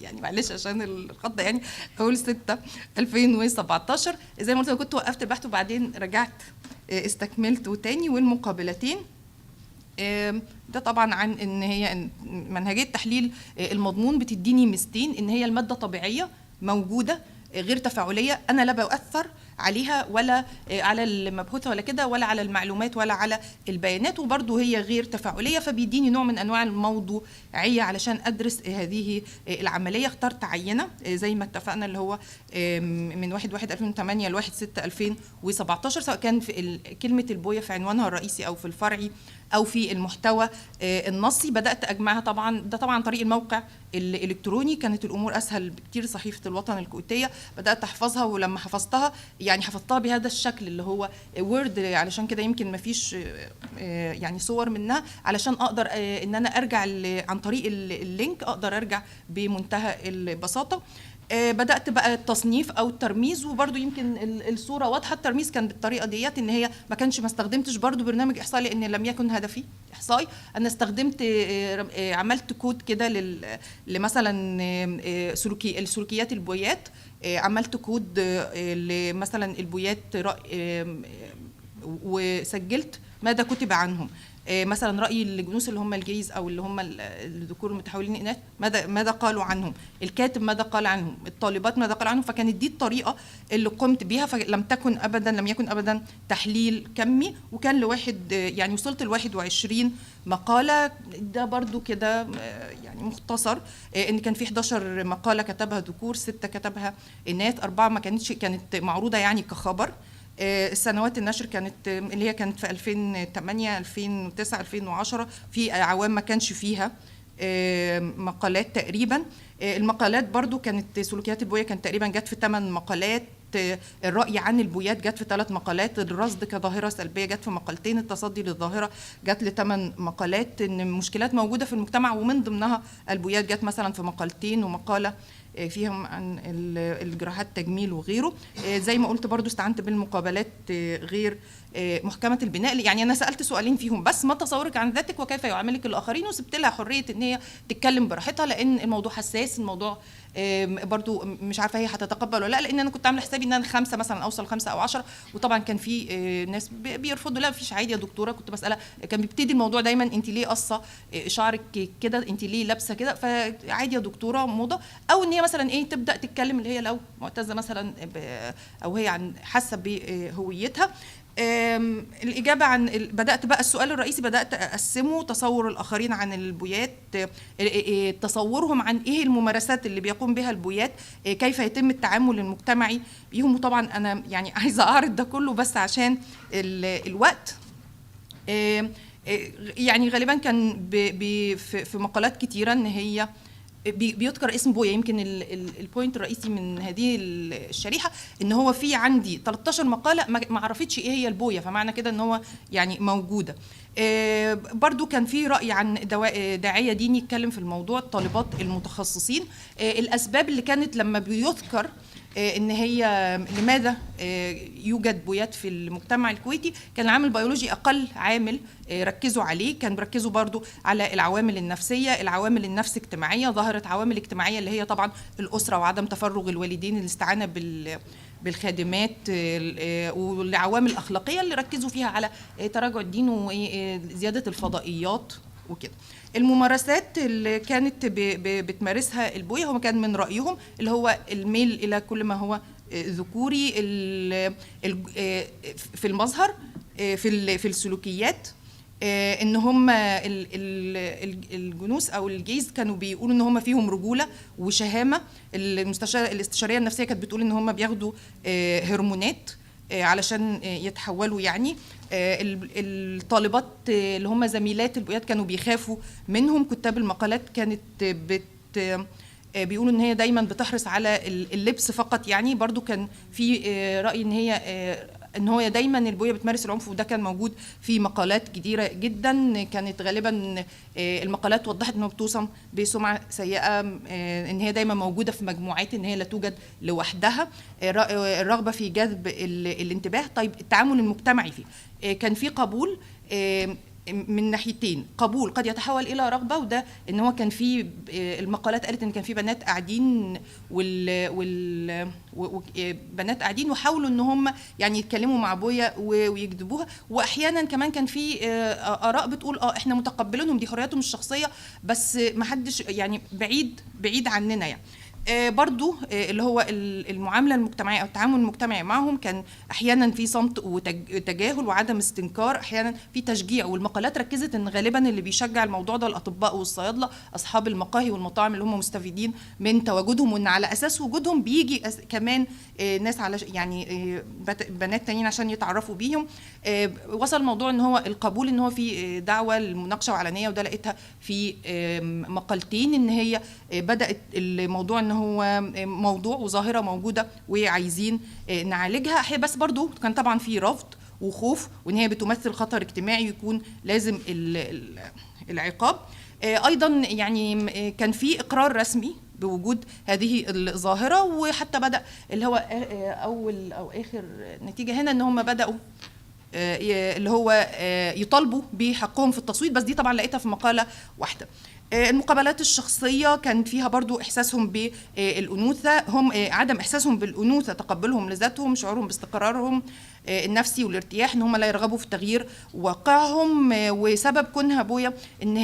[SPEAKER 4] يعني معلش عشان الخط يعني أول 6/2017. زي ما قلت كنت وقفت البحث وبعدين رجعت استكملته تاني. والمقابلتين ده طبعا عن ان هي منهجيه تحليل المضمون بتديني ميزتين، ان هي الماده طبيعيه موجوده غير تفاعليه، انا لا بأثر عليها ولا على المبحوث ولا كده ولا على المعلومات ولا على البيانات، وبرضه هي غير تفاعليه، فبيديني نوع من انواع الموضوعيه علشان ادرس هذه العمليه. اخترت عينه زي ما اتفقنا اللي هو من 1/1/2008 ل 1/6/2017، سواء كان في كلمه البويه في عنوانها الرئيسي او في الفرعي او في المحتوى النصي. بدات اجمعها طبعا، ده طبعا عن طريق الموقع الالكتروني. كانت الامور اسهل بكتير. صحيفه الوطن الكويتيه بدات احفظها، ولما حفظتها يعني حفظتها بهذا الشكل اللي هو وورد، علشان كده يمكن ما فيش يعني صور منها، علشان اقدر ان انا ارجع عن طريق اللينك اقدر ارجع بمنتهى البساطه. بدات بقى التصنيف او الترميز، وبرده يمكن الصوره واضحه. الترميز كان بالطريقه ديت، ان هي ما استخدمتش برده برنامج احصائي لان لم يكن هدفي احصائي. انا استخدمت عملت كود كده لمثلا السلوكيات البويات. عملت كود لمثلا البويات وسجلت ماذا كتب عنهم. مثلا رأي الجنوس اللي هم الجيز او اللي هم الذكور المتحولين الاناث ماذا قالوا عنهم، الكاتب ماذا قال عنهم، الطالبات ماذا قال عنهم. فكانت دي الطريقه اللي قمت بيها. فلم يكن ابدا تحليل كمي. وكان لواحد يعني وصلت ل21 مقاله. ده برضو كده يعني مختصر، ان كان في 11 مقاله كتبها ذكور، 6 كتبها اناث، 4 ما كانت معروضه يعني كخبر. السنوات النشر كانت اللي هي كانت في 2008 2009 2010. في اعوام ما كانش فيها مقالات تقريبا. المقالات برضو كانت سلوكيات البويه كانت تقريبا جت في 8 مقالات. الرأي عن البويات جت في 3 مقالات. الرصد كظاهرة سلبية جت في مقالتين. التصدي للظاهرة جت ل8 مقالات. ان مشكلات موجودة في المجتمع ومن ضمنها البويات جت مثلا في مقالتين، ومقالة فيهم عن الجراحات تجميل وغيره. زي ما قلت برضو استعنت بالمقابلات غير محكمة البناء. يعني أنا سألت سؤالين فيهم بس: ما تصورك عن ذاتك وكيف يعاملك الآخرين؟ وسبت لها حرية إن هي تتكلم براحتها، لأن الموضوع حساس. الموضوع برضو مش عارفة هي هتتقبل ولا لا، لأن أنا كنت عاملة حسابي إن أنا 5 مثلا أوصل 5 أو 10. وطبعا كان في ناس بيرفضوا. لا مفيش، عادي يا دكتورة. كنت بسألها، كان بيبتدي الموضوع دايما: أنت ليه قصة شعرك كده؟ أنت ليه لابسة كده؟ فعادي يا دكتورة، موضة. أو إن هي مثلا إيه تبدأ تتكلم اللي هي لو معتزة مثلا أو هي حاسة بهويتها. الإجابة عن بدأت بقى السؤال الرئيسي بدأت أقسمه: تصور الآخرين عن البويات، تصورهم عن إيه الممارسات اللي بيقوم بها البويات، كيف يتم التعامل المجتمعي بيهم. وطبعا أنا يعني عايزة أعرض ده كله بس عشان الوقت. يعني غالبا كان في مقالات كتيرة إن هي بيذكر اسم بويا. يمكن البوينت الرئيسي من هذه الشريحه ان هو في عندي 13 مقاله ما عرفتش ايه هي البويا، فمعنى كده ان هو يعني موجوده. برضو كان في راي عن داعيه ديني يتكلم في الموضوع، الطالبات المتخصصين. الاسباب اللي كانت لما بيذكر ان هي لماذا يوجد بويات في المجتمع الكويتي، كان العامل البيولوجي اقل عامل ركزوا عليه. كان بيركزوا برضو على العوامل النفسيه، العوامل النفس اجتماعيه. ظهرت عوامل اجتماعيه اللي هي طبعا الاسره وعدم تفرغ الوالدين، الاستعانه بالخادمات، والعوامل الاخلاقيه اللي ركزوا فيها على تراجع الدين وزياده الفضائيات وكده. الممارسات اللي كانت بتمارسها البوية هم كان من رأيهم اللي هو الميل إلى كل ما هو ذكوري في المظهر، في السلوكيات. ان هم الجنوس او الجيز كانوا بيقولوا ان هم فيهم رجوله وشهامه. الاستشاريه النفسيه كانت بتقول ان هم بياخدوا هرمونات علشان يتحولوا يعني. الطالبات اللي هم زميلات البويات كانوا بيخافوا منهم. كتاب المقالات كانت بيقولوا ان هي دايما بتحرص على اللبس فقط. يعني برضو كان في رأي ان هو دايما البوية بتمارس العنف، وده كان موجود في مقالات كتيرة جدا. كانت غالبا المقالات وضحت انها بتوصم بسمعة سيئة، ان هي دايما موجودة في مجموعات، ان هي لا توجد لوحدها. الرغبة في جذب الانتباه. طيب التعامل المجتمعي فيه كان في قبول من ناحيتين. قبول قد يتحول الى رغبه، وده ان هو كان في المقالات قالت ان كان في بنات قاعدين بنات قاعدين وحاولوا ان هم يعني يتكلموا مع بويا ويجذبوها. واحيانا كمان كان في اراء بتقول احنا متقبلينهم، دي حرياتهم الشخصيه، بس ما حدش يعني بعيد عننا يعني. برضو اللي هو المعامله المجتمعيه او التعامل المجتمعي معهم كان احيانا في صمت وتجاهل وعدم استنكار، احيانا في تشجيع، والمقالات ركزت ان غالبا اللي بيشجع الموضوع ده الاطباء والصيادله اصحاب المقاهي والمطاعم اللي هم مستفيدين من تواجدهم، وان على اساس وجودهم بيجي كمان ناس على يعني بنات تانيين عشان يتعرفوا بيهم. وصل الموضوع ان هو القبول ان هو في دعوه للمناقشه وعلنيه، وده لقيتها في مقالتين ان هي بدات الموضوع ان هو موضوع وظاهره موجوده وعايزين نعالجها، بس برضو كان طبعا في رفض وخوف وان هي بتمثل خطر اجتماعي يكون لازم العقاب. ايضا يعني كان في اقرار رسمي بوجود هذه الظاهره، وحتى بدا اللي هو اول او اخر نتيجه هنا ان هم بداوا اللي هو يطالبوا بحقهم في التصويت، بس دي طبعا لقيتها في مقاله واحده. المقابلات الشخصيه كان فيها برضو احساسهم بالانوثه، هم عدم احساسهم بالانوثه، تقبلهم لذاتهم، شعورهم باستقرارهم النفسي والارتياح، ان هم لا يرغبوا في تغيير واقعهم. وسبب كونها بويا ان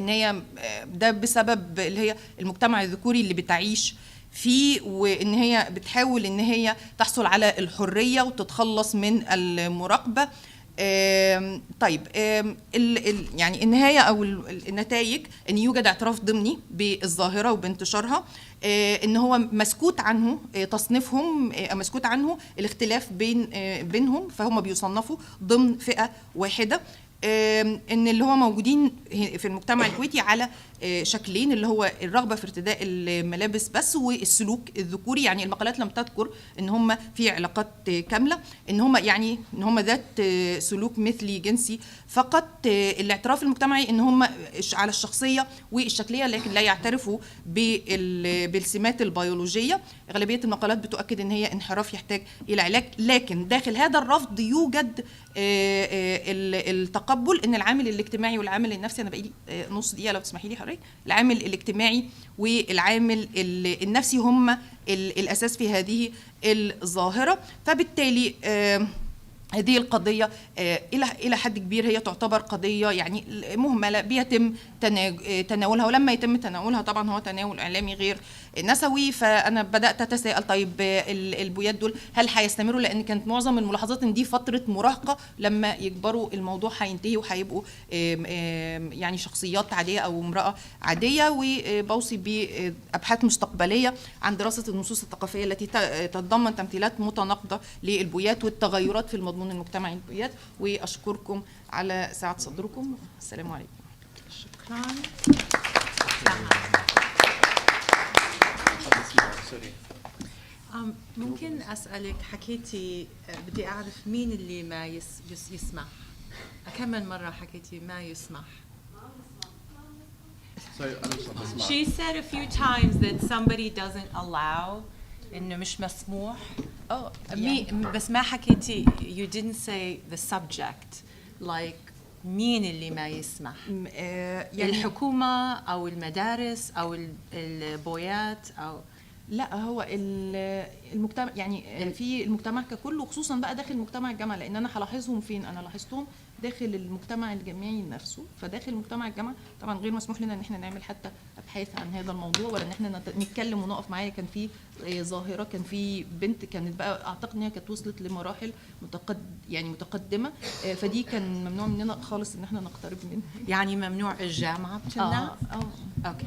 [SPEAKER 4] هي ده بسبب اللي هي المجتمع الذكوري اللي بتعيش فيه، وان هي بتحاول ان هي تحصل على الحريه وتتخلص من المراقبه. طيب يعني النهايه او النتائج ان يوجد اعتراف ضمني بالظاهره وبانتشارها، ان هو مسكوت عنه تصنيفهم، مسكوت عنه الاختلاف بينهم، فهم بيصنفوا ضمن فئه واحده. ان اللي هو موجودين في المجتمع الكويتي على شكلين، اللي هو الرغبه في ارتداء الملابس بس، والسلوك الذكوري. يعني المقالات لم تذكر ان هم في علاقات كامله، ان هم ذات سلوك مثلي جنسي فقط. الاعتراف المجتمعي ان هم على الشخصيه والشكليه، لكن لا يعترفوا بالسمات البيولوجيه. اغلبيه المقالات بتؤكد ان هي انحراف يحتاج الى علاج، لكن داخل هذا الرفض يوجد التقبل ان العامل الاجتماعي والعامل النفسي. انا بقالي نص دقيقه لو تسمحي لي حضرتك. العامل الاجتماعي والعامل النفسي هم الاساس في هذه الظاهره، فبالتالي هذه القضية إلى حد كبير هي تعتبر قضية يعني مهملة بيتم تناولها، ولما يتم تناولها طبعا هو تناول إعلامي غير نسوي. فأنا بدأت أتساءل طيب البويات دول هل هيستمروا، لأن كانت معظم الملاحظات إن دي فترة مراهقة، لما يكبروا الموضوع هينتهي وهيبقوا يعني شخصيات عادية أو امرأة عادية. وبوصي بأبحاث مستقبلية عن دراسة النصوص الثقافية التي تتضمن تمثيلات متناقضة للبويات والتغيرات في المضمون المجتمعي للبويات. وأشكركم على سعة صدركم. السلام عليكم.
[SPEAKER 1] شكرا. ممكن أسألك، حكيتي بدي أعرف مين اللي ما يسمح. كم مرة حكيتي ما يسمح؟ She said a few times that somebody doesn't allow, إنه مش مسموح. بس ما حكيتي, you didn't say the subject, like مين اللي ما يسمح؟ يعني الحكومة أو المدارس أو البويات أو
[SPEAKER 4] لا، هو المجتمع يعني في المجتمع ككل، وخصوصا بقى داخل المجتمع الجامعي، لان انا هلاحظهم فين؟ انا لاحظتهم داخل المجتمع الجامعي نفسه. فداخل المجتمع الجامعي طبعا غير مسموح لنا ان احنا نعمل حتى ابحاث عن هذا الموضوع، ولا ان احنا نتكلم ونقف معايا. كان في ظاهره، كان في بنت كانت بقى اعتقد ان هي كانت وصلت لمراحل متقدمه، فدي كان ممنوع مننا خالص ان احنا نقترب منها.
[SPEAKER 1] يعني ممنوع الجامعه بتمنع؟
[SPEAKER 4] اوكي.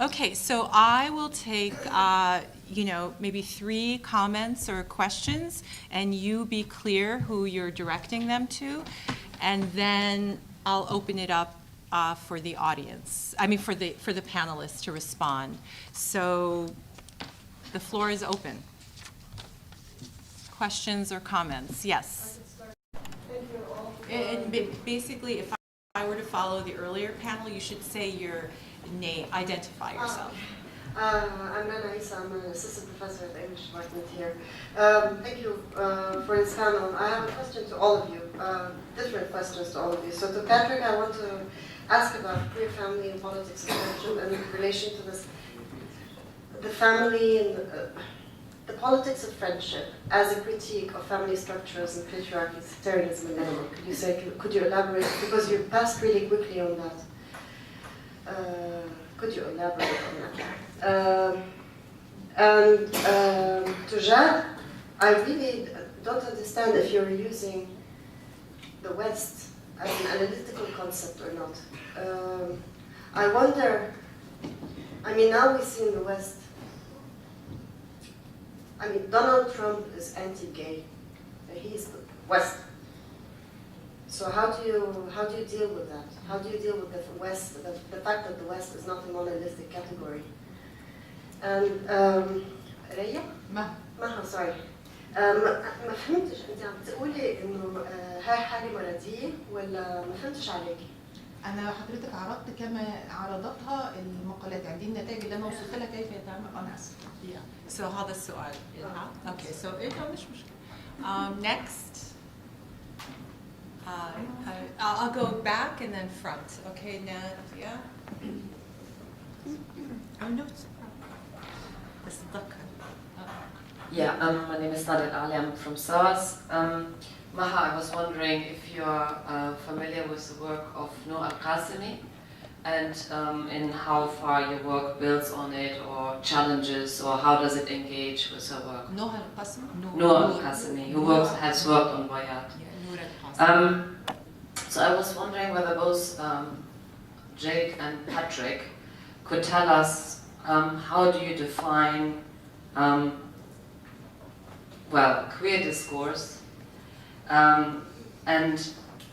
[SPEAKER 1] Okay, so I will take, maybe 3 comments or questions, and you be clear who you're directing them to, and then I'll open it up for the audience. For the panelists to respond. So the floor is open. Questions or comments? Yes.
[SPEAKER 5] Thank you all.
[SPEAKER 1] Basically, if I were to follow the earlier panel, you should say your name, identify yourself.
[SPEAKER 5] I'm Nana Isa, I'm an assistant professor at the English department here. Thank you for this panel. I have a question to all of you, different questions to all of you. So to Patrick, I want to ask about queer family and politics and friendship and in relation to this, the family and the politics of friendship as a critique of family structures and patriarchy, sectarianism and memory. Could you elaborate, because you passed really quickly on that. Could you elaborate on that. And to Jad, I really don't understand if you're using the West as an analytical concept or not. I wonder, I mean, now we see in the West, I mean, Donald Trump is anti-gay. He's the West. So how do you deal with that? How do you deal with the West, the fact that the West is not a monolithic category? And Raya? Maha, sorry. ما فهمتش انت عم تقولي انه هاي حالة مرضية ولا ما فهمتش عليكي؟
[SPEAKER 4] انا حضرتك عرضت كما عرضتها المقالات، يعني دي النتائج اللي انا وصلت لها كيف يتعامل. انا اسفه.
[SPEAKER 1] So هذا السؤال. Okay, so مش مشكلة. Next. I'll go back and then front. Okay, Nadia. Oh no, it's a problem. This is the.
[SPEAKER 6] Yeah, my name is Nadia Ali, I'm from SOAS. Maha, I was wondering if you're familiar with the work of Noor Al-Qasimi and in how far your work builds on it or challenges, or how does it engage with her work?
[SPEAKER 4] Noor Al-Qasimi?
[SPEAKER 6] Noor Al-Qasimi, who has worked on Bayat. So I was wondering whether both Jade and Patrick could tell us how do you define queer discourse, and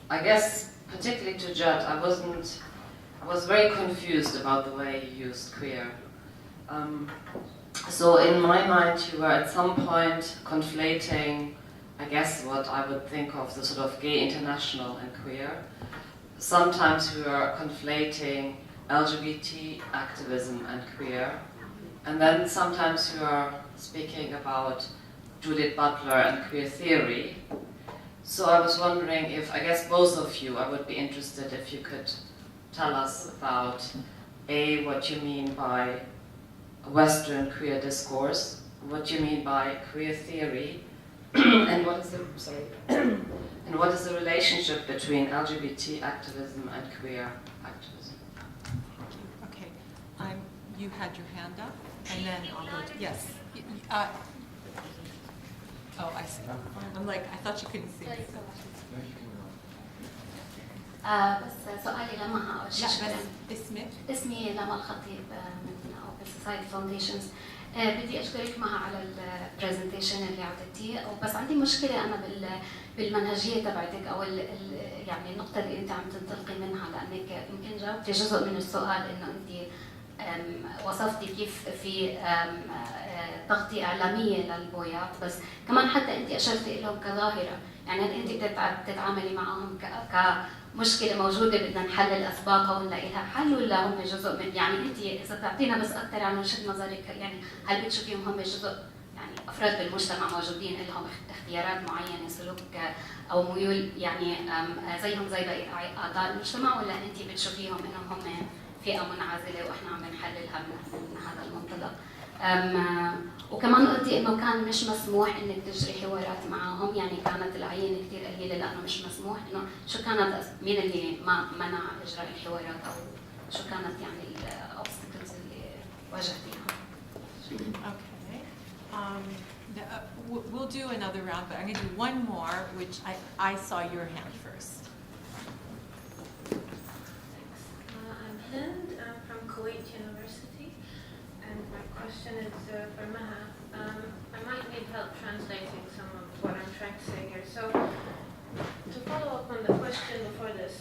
[SPEAKER 6] I guess particularly to Judd, I was very confused about the way you used queer. So in my mind, you were at some point conflating, I guess, what I would think of the sort of gay international and queer. Sometimes we were conflating LGBT activism and queer, and then sometimes we were speaking about Judith Butler and queer theory. So I was wondering if, I guess both of you, I would be interested if you could tell us about what you mean by Western queer discourse, what you mean by queer theory, and what is the relationship between LGBT activism and queer activism?
[SPEAKER 1] Okay, you had your hand up, and then I'll go to, yes. Oh, I see. I'm like, I thought you couldn't see me.
[SPEAKER 7] بس سؤالي لمها أول شيء.
[SPEAKER 1] بس اسمك؟
[SPEAKER 7] اسمي لما الخطيب من Open Society Foundations. بدي أشكرك معها على البرزنتيشن اللي عطيتيه، وبس عندي مشكلة أنا بالمنهجية تبعتك أو يعني النقطة اللي أنت عم تنطلقي منها، لأنك يمكن جاوبتي جزء من السؤال إنه أنت وصفتي كيف في تغطية إعلامية للبويات، بس كمان حتى أنت أشرتي لهم كظاهرة، يعني أنت بتتعاملي معهم كمشكلة موجودة بدنا نحلل أسبابها ونلاقي لها حل، ولا هم جزء من، يعني أنت إذا تعطينا بس أكثر عن وجهة نظرك، يعني هل بتشوفيهم هم جزء، يعني أفراد بالمجتمع موجودين لهم اختيارات معينة، سلوك أو ميول يعني زيهم زي باقي أعضاء المجتمع، ولا أنت بتشوفيهم إنهم هم فئة منعزلة وإحنا عم نحللها من هذا المنطلق؟ وكمان قلتي إنه كان مش مسموح إنك تجري حوارات معهم، يعني كانت العينة كثير قليلة لأنه مش مسموح، إنه شو كانت مين اللي ما منع إجراء الحوارات، أو شو كانت يعني الأوبستكلز اللي واجهتيها؟
[SPEAKER 1] Okay. We'll do another round, but I'm going to do one more, which I saw your hand first.
[SPEAKER 8] I'm Hind. I'm from Kuwait University, and my question is for Maha. I might need help translating some of what I'm trying to say here. So, to follow up on the question before this,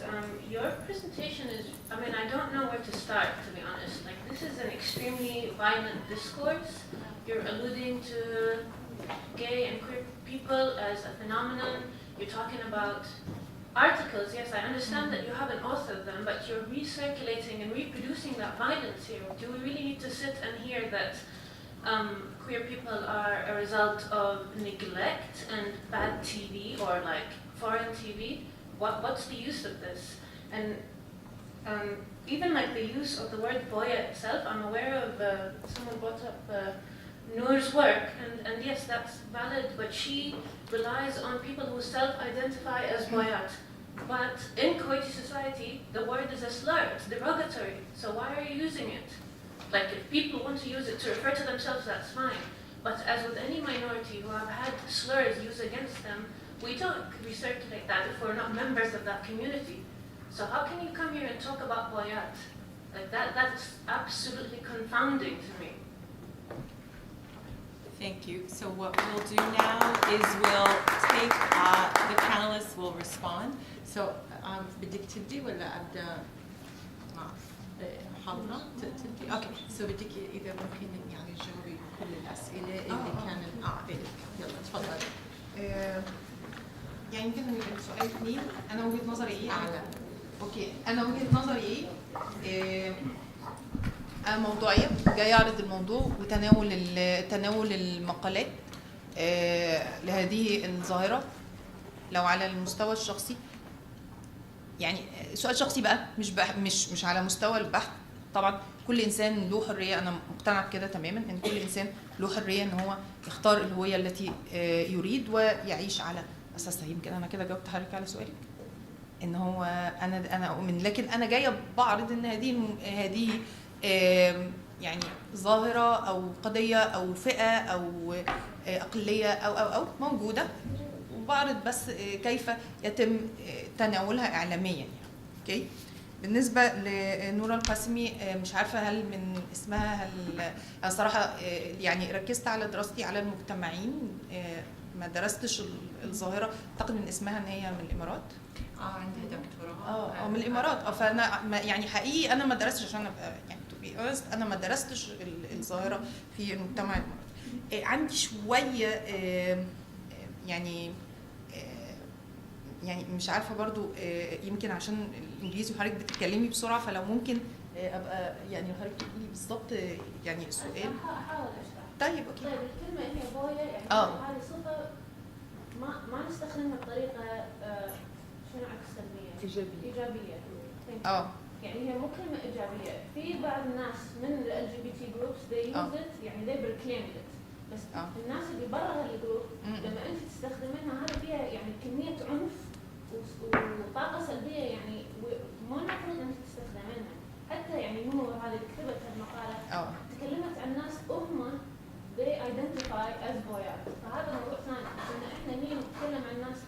[SPEAKER 8] your presentation is, I mean, I don't know where to start, to be honest. Like, this is an extremely violent discourse. You're alluding to gay and queer people as a phenomenon. You're talking about articles. Yes, I understand that you haven't authored them, but you're recirculating and reproducing that violence here. Do we really need to sit and hear that queer people are a result of neglect and bad TV or like foreign TV? What's the use of this? And even like the use of the word boya itself, I'm aware of someone brought up Noor's work, and yes, that's valid, but she relies on people who self-identify as boyat. But in Kuwaiti society, the word is a slur, it's derogatory, so why are you using it? Like if people want to use it to refer to themselves, that's fine. But as with any minority who have had slurs used against them, we don't recirculate that if we're not members of that community. So how can you come here and talk about boyat? Like that's absolutely confounding to me.
[SPEAKER 1] Thank you. So what we'll do now is we'll take, the panelists will respond. So بدك تبدي ولا أبدأ مع حاضرة تبدي؟ أوكي. So بدك إذا ممكن يعني تجاوبي كل الأسئلة اللي كانت يلا تفضلي.
[SPEAKER 4] يعني يمكن السؤال 2 انا وجهه نظري ايه؟ اوكي انا وجهه نظري ايه؟ انا موضوعيه جاي اعرض الموضوع وتناول المقالات لهذه الظاهره. لو على المستوى الشخصي يعني سؤال شخصي بقى مش على مستوى البحث. طبعا كل انسان له حريه، انا مقتنعه بكده تماما ان كل انسان له حريه ان هو يختار الهويه التي يريد ويعيش على اساسها. يمكن انا كده جاوبت حضرتك على سؤالك ان هو انا اؤمن، لكن انا جايه بعرض ان هذه يعني ظاهره او قضيه او فئه او اقليه او موجوده، وبعرض بس كيف يتم تناولها اعلاميا يعني. اوكي. بالنسبه لنورا القاسمي مش عارفه هل من اسمها انا صراحه يعني ركزت على دراستي على المجتمعين، ما درستش الظاهره. اعتقد من اسمها ان هي من الامارات.
[SPEAKER 1] عندها دكتوراه.
[SPEAKER 4] من الامارات. فانا يعني حقيقي انا ما درستش عشان ابقى يعني انا ما درستش الظاهره في المجتمع الاماراتي. عندي شويه يعني مش عارفه برضو يمكن عشان الانجليزي وحضرتك بتتكلمي بسرعه، فلو ممكن ابقى يعني حضرتك تقولي بالظبط يعني السؤال.
[SPEAKER 8] هحاول اشرح.
[SPEAKER 4] طيب اوكي.
[SPEAKER 8] طيب الكلمه هي بويا يعني هذه صفه ما نستخدمها بطريقه شنو عكس سلبيه؟ ايجابيه. يعني هي مو كلمه ايجابيه. في بعض الناس من ال LGBT groups they use it يعني they proclaim it. بس الناس اللي برا هالجروب لما انت تستخدمينها هذه فيها يعني كميه عنف وطاقه سلبيه يعني مو المفروض انك تستخدمينها. حتى يعني مو هذه اللي كتبت هالمقاله تكلمت عن ناس هم they identify as boyat. فهذا موضوع ثاني. ان احنا نيجي نتكلم عن الناس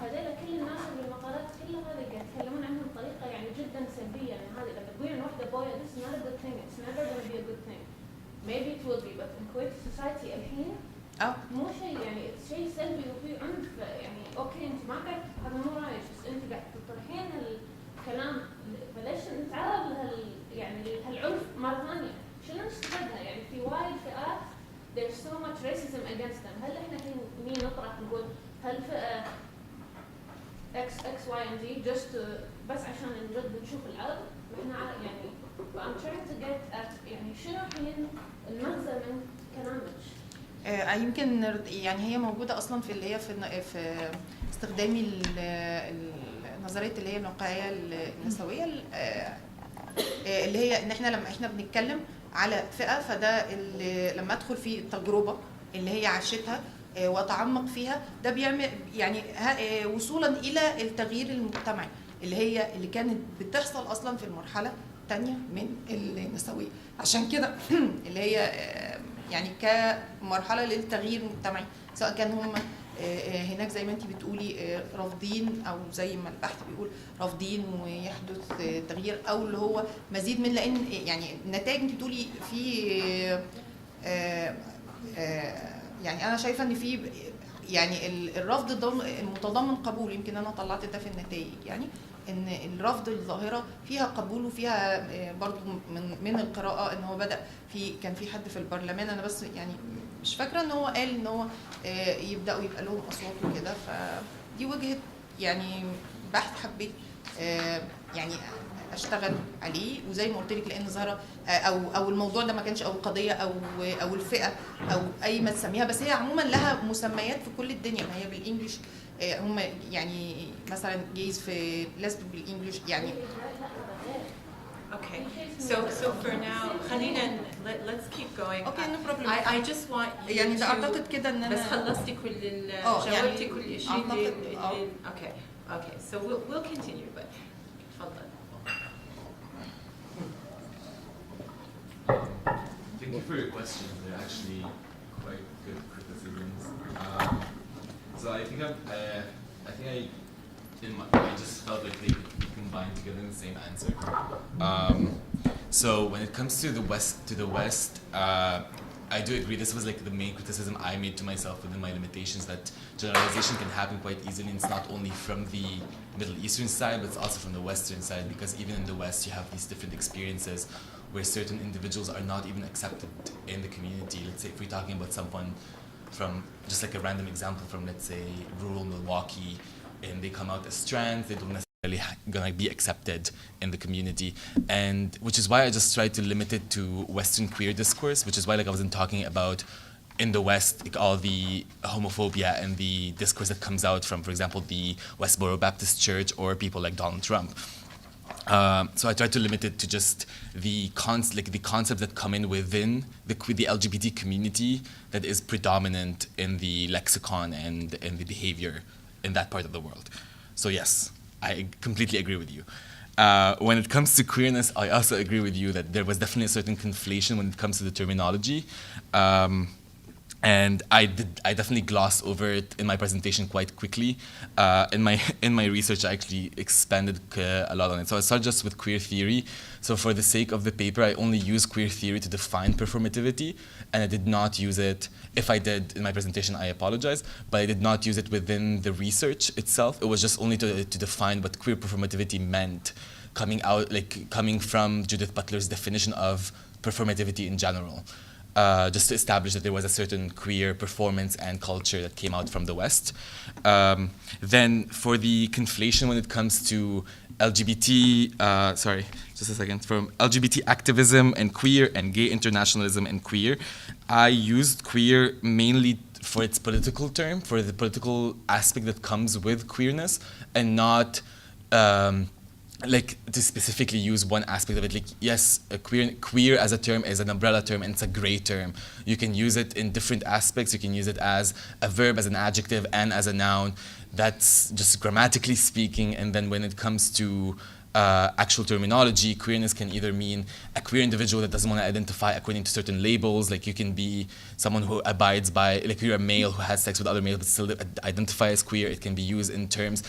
[SPEAKER 8] هذول كل الناس اللي بالمقالات كلها هذه قاعد يتكلمون عنهم بطريقه يعني جدا سلبيه. يعني هذه لما تقولي عن وحده بويا this is not a good thing. It's never going to be a good thing. Maybe it will be but in Kuwait society الحين مو شيء يعني شيء سلبي وفي عنف. يعني اوكي انت ما قاعد هذا مو رايك بس انت قاعد تطرحين الكلام فليش نتعرض يعني هالعنف مره ثانيه؟ شنو نستفادها؟ يعني في وايد فئات there's so much racism against them. هل احنا الحين نيجي نطرح نقول هالفئه X, Y and Z just بس عشان نرد نشوف العرض؟ احنا يعني I'm trying to get at يعني شنو الحين المغزى من كلامك؟
[SPEAKER 4] يمكن يعني هي موجوده اصلا في اللي هي في استخدامي النظريه اللي هي الواقعيه النسويه اللي هي ان احنا لما احنا بنتكلم على فئه فده اللي لما ادخل في التجربه اللي هي عاشتها واتعمق فيها ده بيعمل يعني وصولا الى التغيير المجتمعي اللي كانت بتحصل اصلا في المرحله الثانيه من النسويه. عشان كده اللي هي يعني كمرحله للتغيير المجتمعي سواء كان هم هناك زي ما انت بتقولي رافضين او زي ما البحث بيقول رافضين ويحدث تغيير او اللي هو مزيد من لان يعني النتائج انت بتقولي في يعني انا شايفه ان في يعني الرفض ده متضمن قبول. يمكن انا طلعت ده في النتائج يعني ان الرفض الظاهره فيها قبول وفيها برضو من القراءه ان هو بدا كان في حد في البرلمان انا بس يعني مش فاكره ان هو قال ان هو يبداوا يبقى لهم اصوات وكده. فدي وجهه يعني بحث حبيت يعني اشتغل عليه. وزي ما قلت لك لان الظاهره او الموضوع ده ما كانش او القضيه او الفئه او اي ما تسميها بس هي عموما لها مسميات في كل الدنيا. ما هي بالانجلش هم يعني مثلا جيز في لازم بالانجلش يعني.
[SPEAKER 1] Okay, so for now, خلينا let's keep going.
[SPEAKER 4] Okay, no problem.
[SPEAKER 1] I just want you
[SPEAKER 4] يعني ده
[SPEAKER 1] to
[SPEAKER 4] اعتقد كده ان انا
[SPEAKER 1] بس خلصتي كل جاوبتي كل شيء. Okay, okay. So we'll continue, but تفضل.
[SPEAKER 3] Thank you for your questions. They're actually quite good criticisms. So I think I just felt like they could be combined together in the same answer. So when it comes to the West, I do agree. This was like the main criticism I made to myself within my limitations, that generalization can happen quite easily. And it's not only from the Middle Eastern side, but it's also from the Western side, because even in the West, you have these different experiences where certain individuals are not even accepted in the community. Let's say if we're talking about someone from, just like a random example from, let's say, rural Milwaukee, and they come out as trans, they don't necessarily gonna be accepted in the community. And which is why I just tried to limit it to Western queer discourse, which is why like I wasn't talking about in the West, like all the homophobia and the discourse that comes out from, for example, the Westboro Baptist Church or people like Donald Trump. So I tried to limit it to just the concepts that come in within the LGBT community that is predominant in the lexicon and in the behavior in that part of the world. So yes, I completely agree with you. When it comes to queerness, I also agree with you that there was definitely a certain conflation when it comes to the terminology. And I definitely glossed over it in my presentation quite quickly. In my research, I actually expanded a lot on it. So I started just with queer theory. So for the sake of the paper, I only used queer theory to define performativity, and I did not use it. If I did in my presentation, I apologize, but I did not use it within the research itself. It was just only to define what queer performativity meant, coming from Judith Butler's definition of performativity in general. Just to establish that there was a certain queer performance and culture that came out from the West. Then for the conflation when it comes to LGBT, from LGBT activism and queer and gay internationalism and queer, I used queer mainly for its political term, for the political aspect that comes with queerness, and not to specifically use one aspect of it. Like, yes, queer as a term is an umbrella term, and it's a gray term. You can use it in different aspects. You can use it as a verb, as an adjective, and as a noun. That's just grammatically speaking. And then when it comes to actual terminology, queerness can either mean a queer individual that doesn't want to identify according to certain labels. Like, you can be someone who abides by, like, you're a male who has sex with other males but still identify as queer. It can be used in terms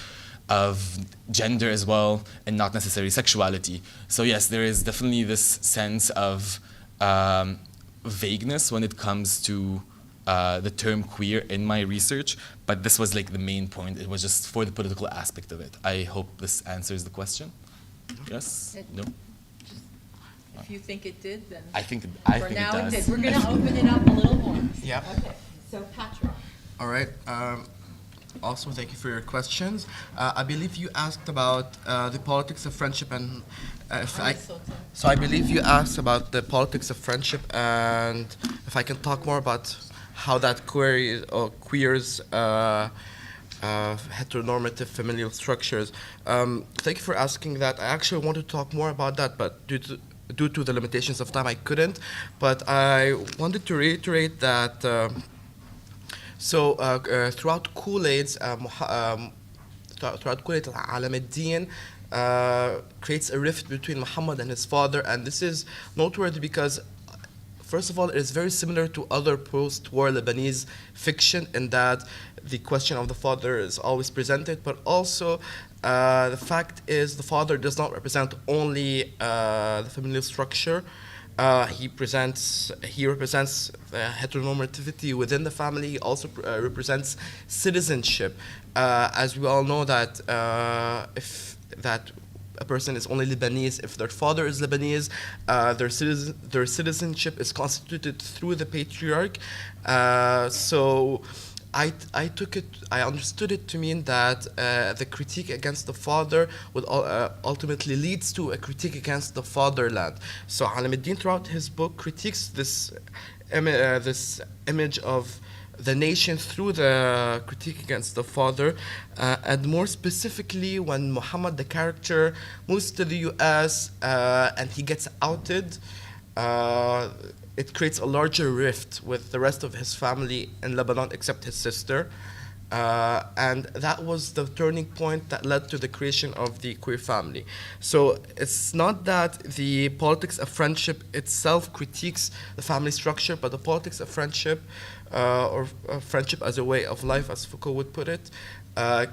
[SPEAKER 3] of gender as well, and not necessarily sexuality. So yes, there is definitely this sense of vagueness when it comes to the term queer in my research, but this was like the main point. It was just for the political aspect of it. I hope this answers the question. Yes? No?
[SPEAKER 1] If you think it did, then
[SPEAKER 3] I think it does.
[SPEAKER 1] We're going to open it up a little more.
[SPEAKER 2] Yeah.
[SPEAKER 1] Okay. So Patrick.
[SPEAKER 2] All right. Also, thank you for your questions. I believe you asked about the politics of friendship, and so I believe you asked about the politics of friendship, and if I can talk more about how that queers heteronormative familial structures. Thank you for asking that. I actually want to talk more about that, but due to the limitations of time, I couldn't. But I wanted to reiterate that. Throughout Kool-Aid's, Alam ad-Din creates a rift between Muhammad and his father, and this is noteworthy because, first of all, it is very similar to other post-war Lebanese fiction in that the question of the father is always presented, but also the fact is the father does not represent only the familial structure. He represents heteronormativity within the family. He also represents citizenship. As we all know that if that a person is only Lebanese, if their father is Lebanese, their citizenship is constituted through the patriarch. I understood it to mean that the critique against the father would ultimately leads to a critique against the fatherland. So Alam ad-Din throughout his book critiques this image of the nation through the critique against the father, and more specifically when Muhammad, the character, moves to the US and he gets outed, it creates a larger rift with the rest of his family in Lebanon except his sister. And that was the turning point that led to the creation of the queer family. So it's not that the politics of friendship itself critiques the family structure, but the politics of friendship, or friendship as a way of life, as Foucault would put it,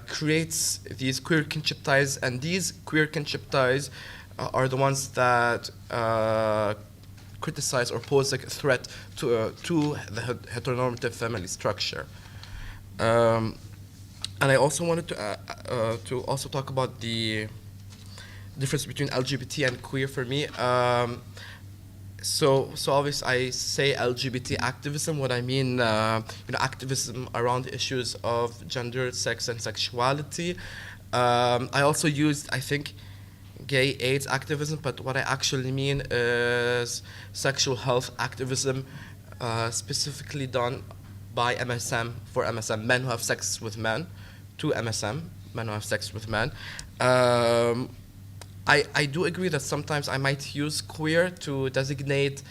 [SPEAKER 2] creates these queer kinship ties, and these queer kinship ties are the ones that criticize or pose like a threat to the heteronormative family structure. And I also wanted to also talk about the difference between LGBT and queer for me. So obviously I say LGBT activism. What I mean, activism around issues of gender, sex, and sexuality. I also used, I think, gay AIDS activism, but what I actually mean is sexual health activism, specifically done by MSM, for MSM, men who have sex with men, to MSM, men who have sex with men. I do agree that sometimes I might use queer to designate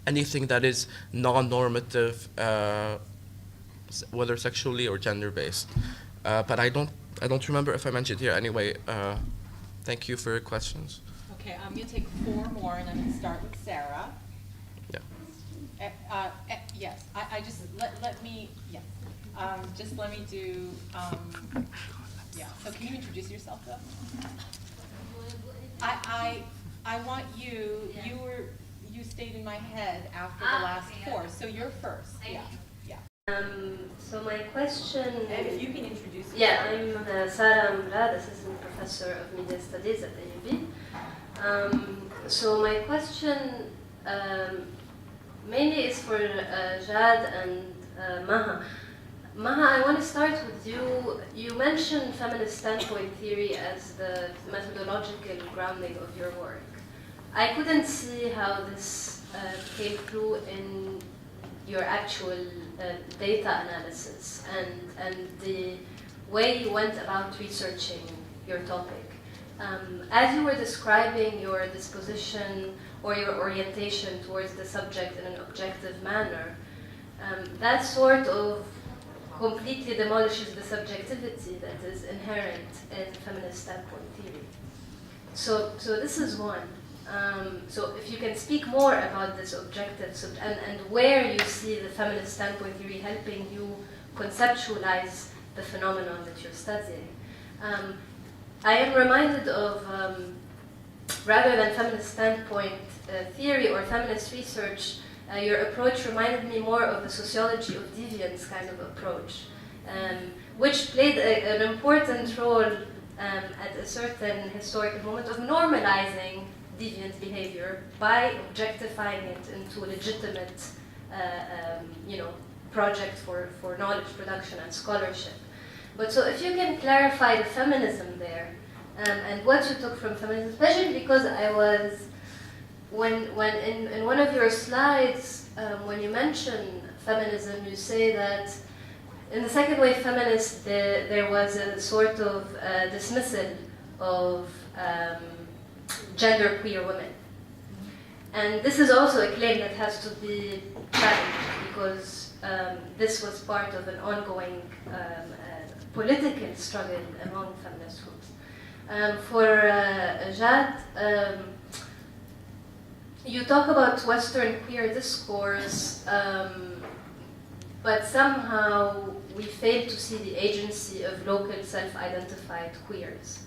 [SPEAKER 2] anything that is non-normative, whether sexually or gender-based. But I don't remember if I mentioned here. Anyway, thank you for your questions.
[SPEAKER 1] Okay, I'm going to take 4 more, and I'm going to start with Sarah.
[SPEAKER 2] Yeah.
[SPEAKER 1] Yes, I just, let me, yes. Just let me do, yeah. So can you introduce yourself, though? I want you stayed in my head after the last 4, so you're first. Yeah.
[SPEAKER 9] So my question...
[SPEAKER 1] And if you can introduce yourself.
[SPEAKER 9] Yeah, I'm Sarah Mrad, Assistant Professor of Media Studies at AUB. So my question mainly is for Jad and Maha. Maha, I want to start with you. You mentioned feminist standpoint theory as the methodological grounding of your work. I couldn't see how this came through in your actual data analysis and the way you went about researching your topic. As you were describing your disposition or your orientation towards the subject in an objective manner, that sort of completely demolishes the subjectivity that is inherent in feminist standpoint theory. So this is one. So if you can speak more about this objective and where you see the feminist standpoint theory helping you conceptualize the phenomenon that you're studying. I am reminded of, rather than feminist standpoint theory or feminist research, your approach reminded me more of the sociology of deviance kind of approach, which played an important role at a certain historical moment of normalizing deviant behavior by objectifying it into a legitimate project for knowledge production and scholarship. But so if you can clarify the feminism there and what you took from feminism, especially because I was, when in one of your slides, when you mention feminism, you say that in the second wave feminist, there was a sort of dismissal of genderqueer women. And this is also a claim that has to be challenged because this was part of an ongoing political struggle among feminist groups. For Jad, you talk about Western queer discourse, but somehow we fail to see the agency of local self-identified queers.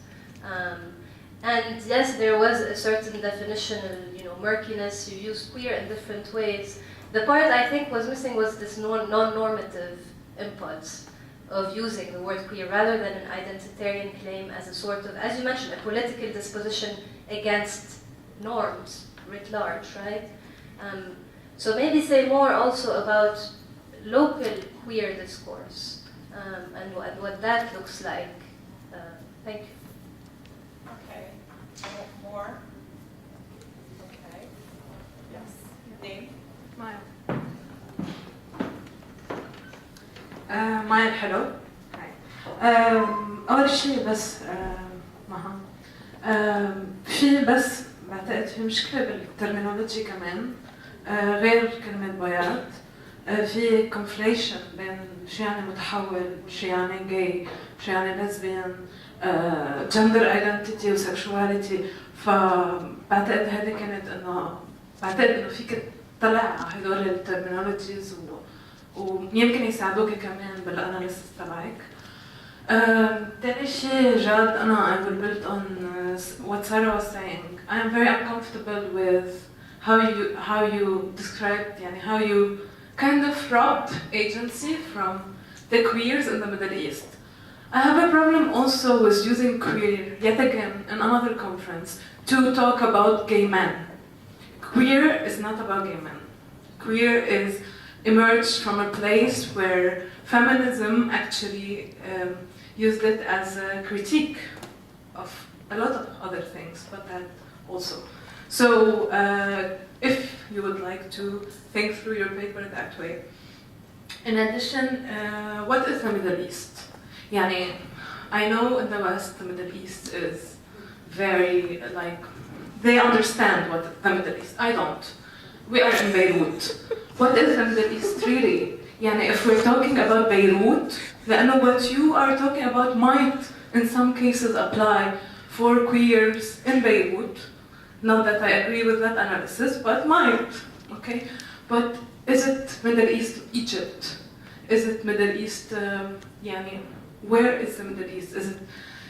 [SPEAKER 9] And yes, there was a certain definitional, murkiness. You used queer in different ways. The part I think was missing was this non-normative impulse of using the word queer rather than an identitarian claim as a sort of, as you mentioned, a political disposition against norms writ large, right? So maybe say more also about local queer discourse and what that looks like. Thank you.
[SPEAKER 1] Okay. More? Okay. Yes. Name?
[SPEAKER 10] Maya. مايا الحلو. أول شيء بس مها في بس بعتقد في مشكلة بالترمينولوجي كمان غير كلمة بياض في conflation بين شو يعني متحول، شو يعني gay، شو يعني lesbian، gender identity و sexuality. فبعتقد هذه كانت إنه بعتقد إنه فيك تطلع على هدول الترمينولوجيز ويمكن يساعدوك كمان بالاناليسيس تبعك. تاني شيء جاد أنا I will build on what Sarah was saying. I am very uncomfortable with how you described يعني how you kind of robbed agency from the queers in the Middle East. I have a problem also with using queer yet again in another conference to talk about gay men. Queer is not about gay men. Queer is emerged from a place where feminism actually used it as a critique of a lot of other things, but that also. So if you would like to think through your paper that way. In addition, what is the Middle East? Yani, I know in the West the Middle East is very like, they understand what the Middle East. I don't. We are in Beirut. What is the Middle East really? Yani, if we're talking about Beirut, then what you are talking about might in some cases apply for queers in Beirut. Not that I agree with that analysis, but might, okay? But is it Middle East Egypt? Is it Middle East, yani, where is the Middle East? Is it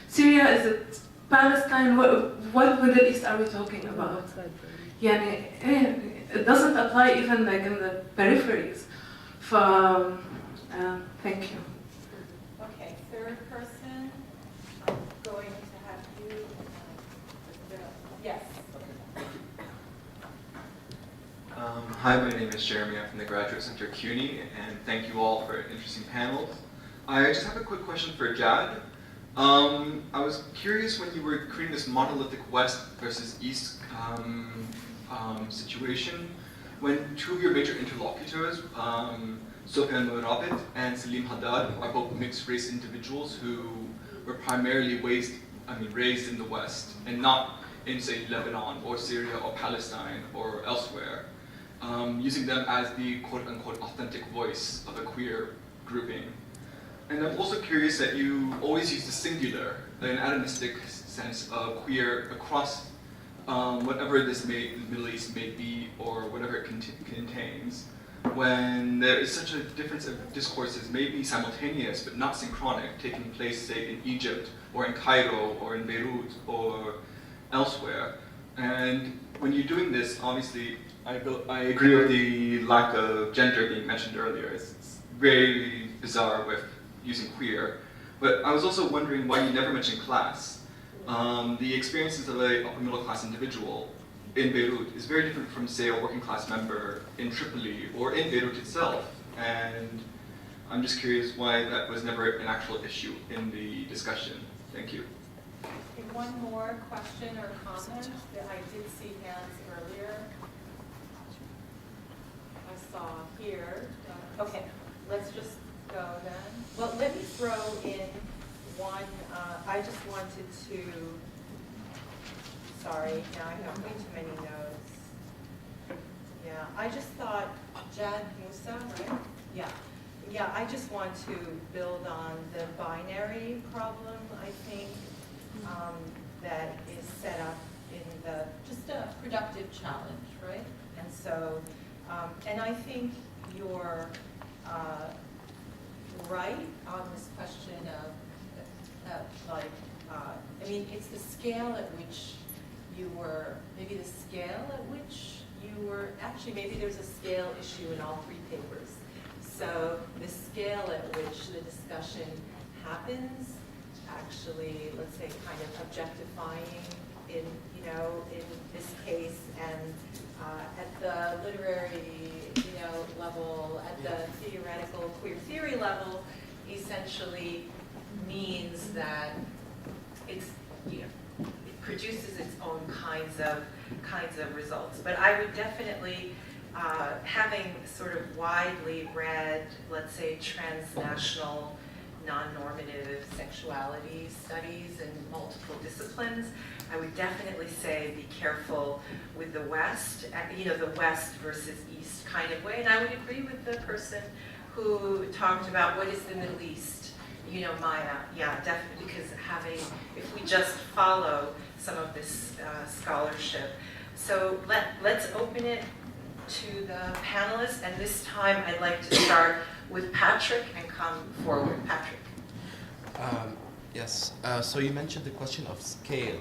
[SPEAKER 10] Syria? Is it Palestine? What Middle East are we talking about? Yani, it doesn't apply even like in the peripheries. Thank you.
[SPEAKER 1] Okay, third person. I'm going to have you. Yes.
[SPEAKER 11] Hi, my name is Jeremy. I'm from the Graduate Center CUNY, and thank you all for interesting panels. I just have a quick question for Jad. I was curious when you were creating this monolithic West versus East situation, when two of your major interlocutors, Sofian Mourabit and Salim Haddad, are both mixed race individuals who were primarily raised in the West and not in, say, Lebanon or Syria or Palestine or elsewhere, using them as the quote-unquote authentic voice of a queer grouping. And I'm also curious that you always use the singular, an atomistic sense of queer across whatever this Middle East may be or whatever it contains, when there is such a difference of discourses, maybe simultaneous but not synchronic, taking place, say, in Egypt or in Cairo or in Beirut or elsewhere. And when you're doing this, obviously, I agree with the lack of gender being mentioned earlier. It's very bizarre with using queer. But I was also wondering why you never mentioned class. The experiences of an upper middle class individual in Beirut is very different from, say, a working class member in Tripoli or in Beirut itself. And I'm just curious why that was never an actual issue in the discussion. Thank you.
[SPEAKER 1] One more question or comment that I did see hands earlier. I saw here. Okay, let's just go then. Well, let me throw in one. I just wanted to, sorry, now I have way too many notes. Yeah, I just thought Jad Musa, right? Yeah, I just want to build on the binary problem, I think, that is set up in just a productive challenge, right? And so, and I think you're right on this question of I mean, it's the scale at which you were, maybe the scale at which you were, actually maybe there's a scale issue in all three papers. So the scale at which the discussion happens, actually, let's say, kind of objectifying in this case, and at the literary, level, at the theoretical queer theory level, essentially means that it produces its own kinds of results. But I would definitely, having sort of widely read, let's say, transnational
[SPEAKER 12] non-normative sexuality studies in multiple disciplines, I would definitely say be careful with the West, the West versus East kind of way. And I would agree with the person who talked about what is the Middle East. Maya, yeah, definitely, because if we just follow some of this scholarship. So let's open it to the panelists, and this time I'd like to start with Patrick and come forward. Patrick.
[SPEAKER 2] Yes, so you mentioned the question of scale.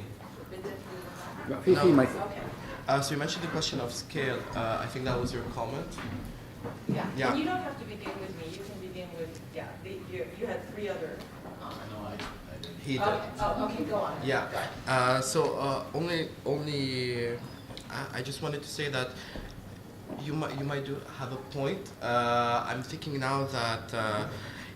[SPEAKER 13] Okay.
[SPEAKER 2] So you mentioned the question of scale. I think that was your comment.
[SPEAKER 12] Yeah.
[SPEAKER 2] Yeah.
[SPEAKER 12] And you don't have to begin with me. You can begin with, you had three other comments.
[SPEAKER 3] No, I
[SPEAKER 2] He did.
[SPEAKER 12] Okay, go on.
[SPEAKER 2] Yeah. I just wanted to say that you might have a point. I'm thinking now that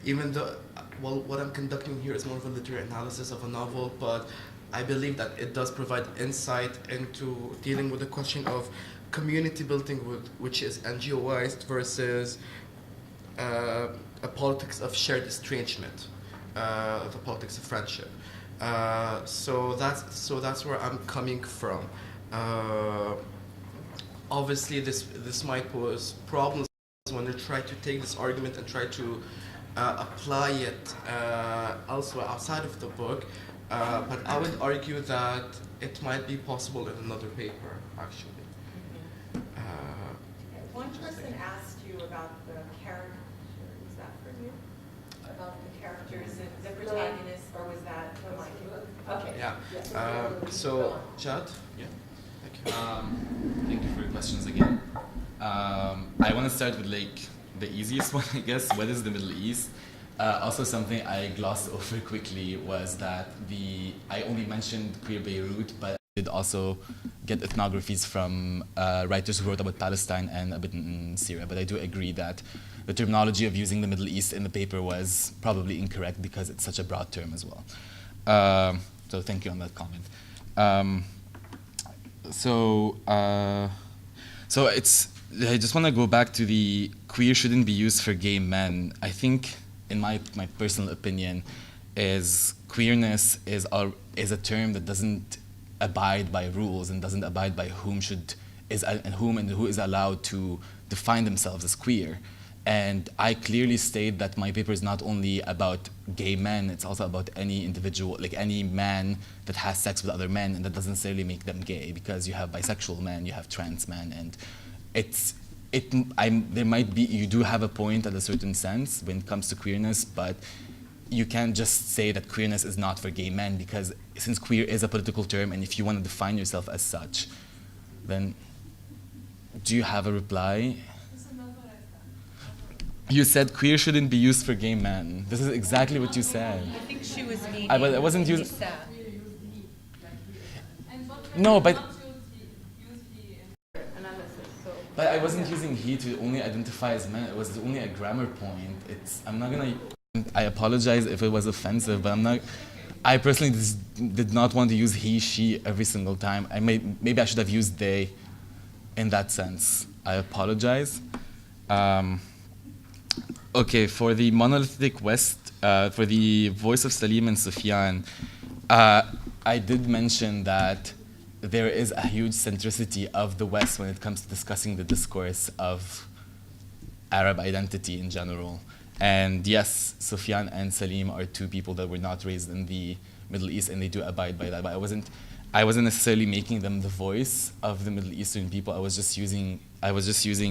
[SPEAKER 2] even though what I'm conducting here is more of a literary analysis of a novel, but I believe that it does provide insight into dealing with the question of community building, which is NGOized, versus a politics of shared estrangement, the politics of friendship. So that's where I'm coming from. Obviously, this might pose problems when you try to take this argument and try to apply it elsewhere outside of the book. But I would argue that it might be possible in another paper, actually.
[SPEAKER 12] One person asked you about the character. Was that for you? About the characters, the protagonists, or was that for Mike? Okay.
[SPEAKER 2] Yeah. So, Chad?
[SPEAKER 3] Yeah. Thank you. Thank you for your questions again. I want to start with the easiest one, I guess. What is the Middle East? Also, something I glossed over quickly was that I only mentioned queer Beirut, but I did also get ethnographies from writers who wrote about Palestine and a bit in Syria. But I do agree that the terminology of using the Middle East in the paper was probably incorrect because it's such a broad term as well. So thank you on that comment. So I just want to go back to the queer shouldn't be used for gay men. I think, in my personal opinion, is queerness is a term that doesn't abide by rules and doesn't abide by who is allowed to define themselves as queer. And I clearly state that my paper is not only about gay men, it's also about any individual, like any man that has sex with other men, and that doesn't necessarily make them gay, because you have bisexual men, you have trans men, and you do have a point at a certain sense when it comes to queerness, but you can't just say that queerness is not for gay men, because since queer is a political term, and if you want to define yourself as such, then do you have a reply? You said queer shouldn't be used for gay men. This is exactly what you said.
[SPEAKER 1] I think she was meaning.
[SPEAKER 3] I wasn't using. No, but I wasn't using he to only identify as men. It was only a grammar point. I'm not gonna. I apologize if it was offensive, but I'm not. I personally did not want to use he, she every single time. Maybe I should have used they in that sense. I apologize. Okay, for the monolithic West, for the voice of Salim and Sufyan, I did mention that there is a huge centricity of the West when it comes to discussing the discourse of Arab identity in general. And yes, Sufyan and Salim are two people that were not raised in the Middle East, and they do abide by that. But I wasn't necessarily making them the voice of the Middle Eastern people. I was just using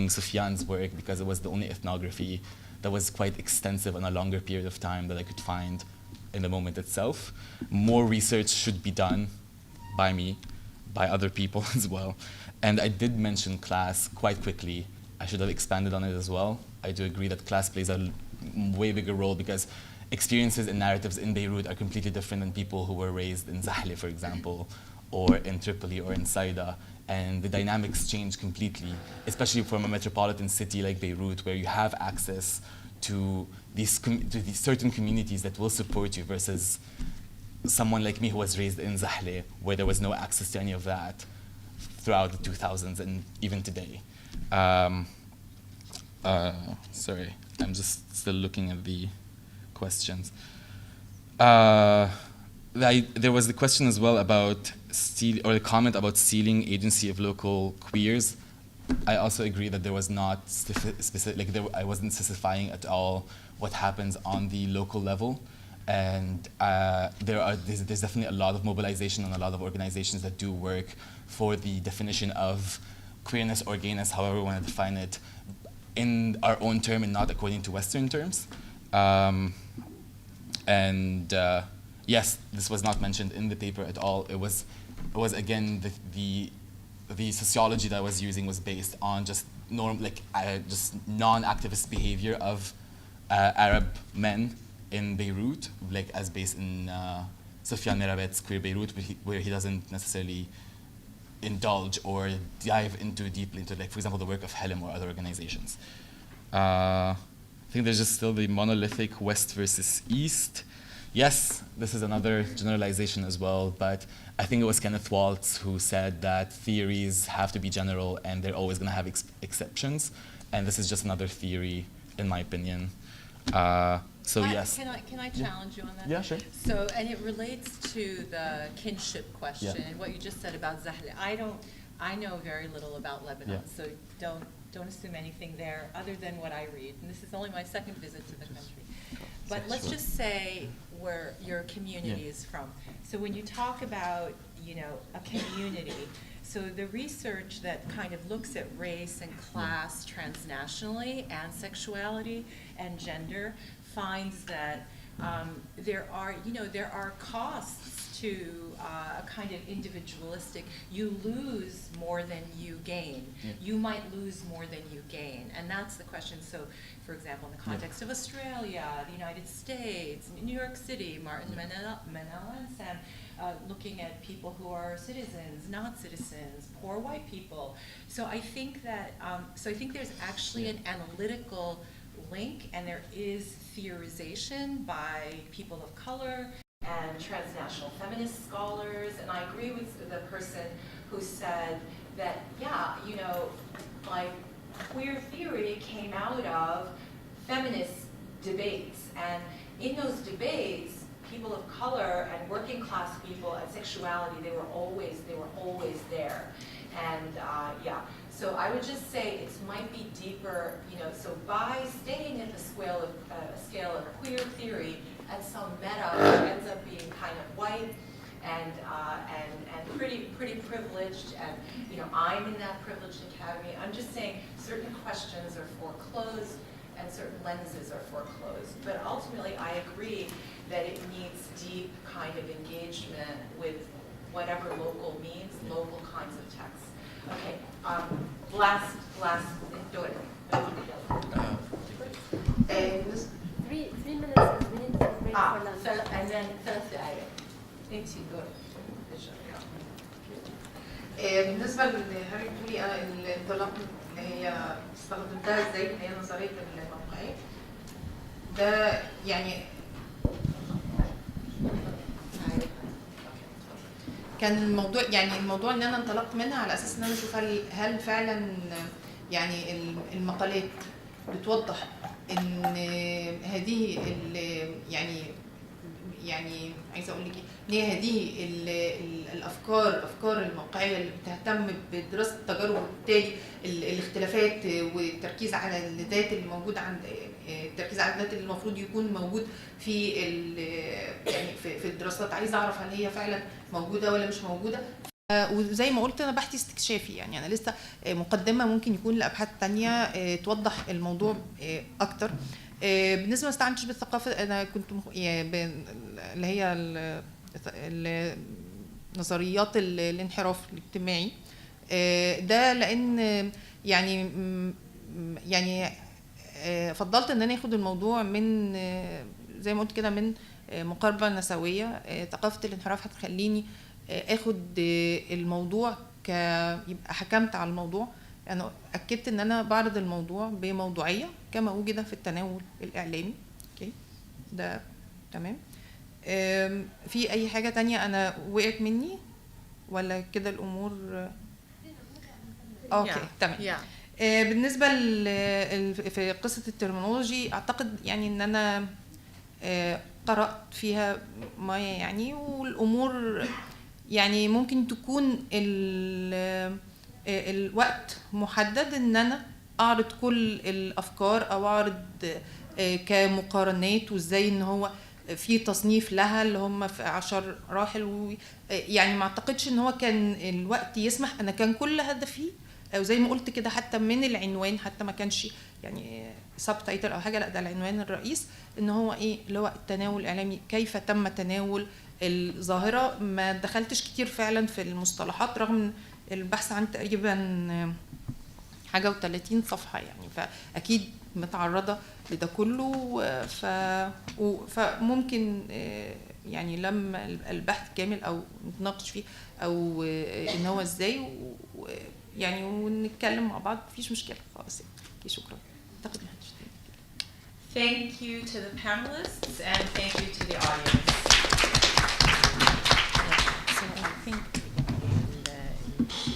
[SPEAKER 3] Sufyan's work because it was the only ethnography that was quite extensive on a longer period of time that I could find in the moment itself. More research should be done by me, by other people as well. And I did mention class quite quickly. I should have expanded on it as well. I do agree that class plays a way bigger role because experiences and narratives in Beirut are completely different than people who were raised in Zahle, for example, or in Tripoli or in Saida. And the dynamics change completely, especially from a metropolitan city like Beirut, where you have access to these certain communities that will support you versus someone like me who was raised in Zahle, where there was no access to any of that throughout the 2000s and even today. Sorry, I'm just still looking at the questions. There was the question as well about the comment about stealing agency of local queers. I also agree that there was not specific, I wasn't specifying at all what happens on the local level. And there's definitely a lot of mobilization and a lot of organizations that do work for the definition of queerness or gayness, however we want to define it, in our own term and not according to Western terms. Yes, this was not mentioned in the paper at all. It was again, the sociology that I was using was based on just just non-activist behavior of Arab men in Beirut, as based in Sofiane Merabet's Queer Beirut, where he doesn't necessarily indulge or dive deeply into, for example, the work of Helm or other organizations. I think there's just still the monolithic West versus East. Yes, this is another generalization as well, but I think it was Kenneth Waltz who said that theories have to be general and they're always going to have exceptions, and this is just another theory, in my opinion. Yes.
[SPEAKER 1] Can I challenge you on that?
[SPEAKER 3] Yeah, sure.
[SPEAKER 1] So, and it relates to the kinship question and what you just said about Zahle. I know very little about Lebanon, so don't assume anything there other than what I read. And this is only my second visit to the country. But let's just say where your community is from. So when you talk about, a community, so the research that kind of looks at race and class transnationally and sexuality and gender finds that there are costs to a kind of individualistic, you lose more than you gain. You might lose more than you gain. And that's the question. So, for example, in the context of Australia, the United States, New York City, Martin Manella and Sam, looking at people who are citizens, not citizens, poor white people. So I think that, there's actually an analytical link, and there is theorization by people of color and transnational feminist scholars, and I agree with the person who said that, queer theory came out of feminist debates, and in those debates, people of color and working class people and sexuality, they were always there, and so I would just say it might be deeper, so by staying at the scale of queer theory at some meta, it ends up being kind of white and pretty privileged, and I'm in that privileged academy. I'm just saying certain questions are foreclosed and certain lenses are foreclosed. But ultimately, I agree that it needs deep kind of engagement with whatever local means, local kinds of texts. Okay, last, do it.
[SPEAKER 9] 3 minutes is we need to break for lunch.
[SPEAKER 1] And then 3 دقايق. انت دور.
[SPEAKER 4] بالنسبه للي حضرتك بتقولي انا الانطلاق هي استخدمتها ازاي اللي هي نظريه الموقعيه ده كان الموضوع ان انا انطلقت منها على اساس ان انا اشوف هل فعلا المقالات بتوضح ان هذه عايزه اقول لك ان هي هذه الافكار الموقعيه اللي بتهتم بدراسه التجارب، وبالتالي الاختلافات والتركيز على الذات اللي موجود التركيز على الذات اللي المفروض يكون موجود في في الدراسات. عايزه اعرف هل هي فعلا موجوده ولا مش موجوده. وزي ما قلت انا بحثي استكشافي، انا لسه مقدمه، ممكن يكون لابحاث تانية توضح الموضوع اكتر. بالنسبه ما استعنتش بالثقافه، انا كنت اللي هي نظريات الانحراف الاجتماعي ده، لان فضلت ان انا اخد الموضوع من زي ما قلت كده من مقاربه نسويه. ثقافه الانحراف هتخليني اخد الموضوع يبقى حكمت على الموضوع. انا اكدت ان انا بعرض الموضوع بموضوعيه كما وجد في التناول الاعلامي. اوكي، ده تمام. في اي حاجه تانية انا وقعت مني ولا كده الامور اوكي تمام؟ بالنسبه في قصه الترمينولوجي، اعتقد ان انا قرأت فيها ما يعني، والأمور يعني ممكن تكون الوقت محدد ان انا اعرض كل الافكار او اعرض كمقارنات، وازاي ان هو في تصنيف لها اللي هم في 10 راحل يعني ما اعتقدش ان هو كان الوقت يسمح. انا كان كل هدفي او زي ما قلت كده حتى من العنوان، حتى ما كانش يعني سب تايتل او حاجه، لا ده العنوان الرئيس ان هو ايه اللي هو التناول الاعلامي، كيف تم تناول الظاهره. ما دخلتش كتير فعلا في المصطلحات رغم البحث عن تقريبا حاجه و30 صفحه يعني، فاكيد متعرضه لده كله. فممكن يعني لما البحث كامل او نتناقش فيه او ان هو ازاي يعني ونتكلم مع بعض، مفيش مشكله خالص. شكرا.
[SPEAKER 14] Thank you to the panelists and thank you to the audience.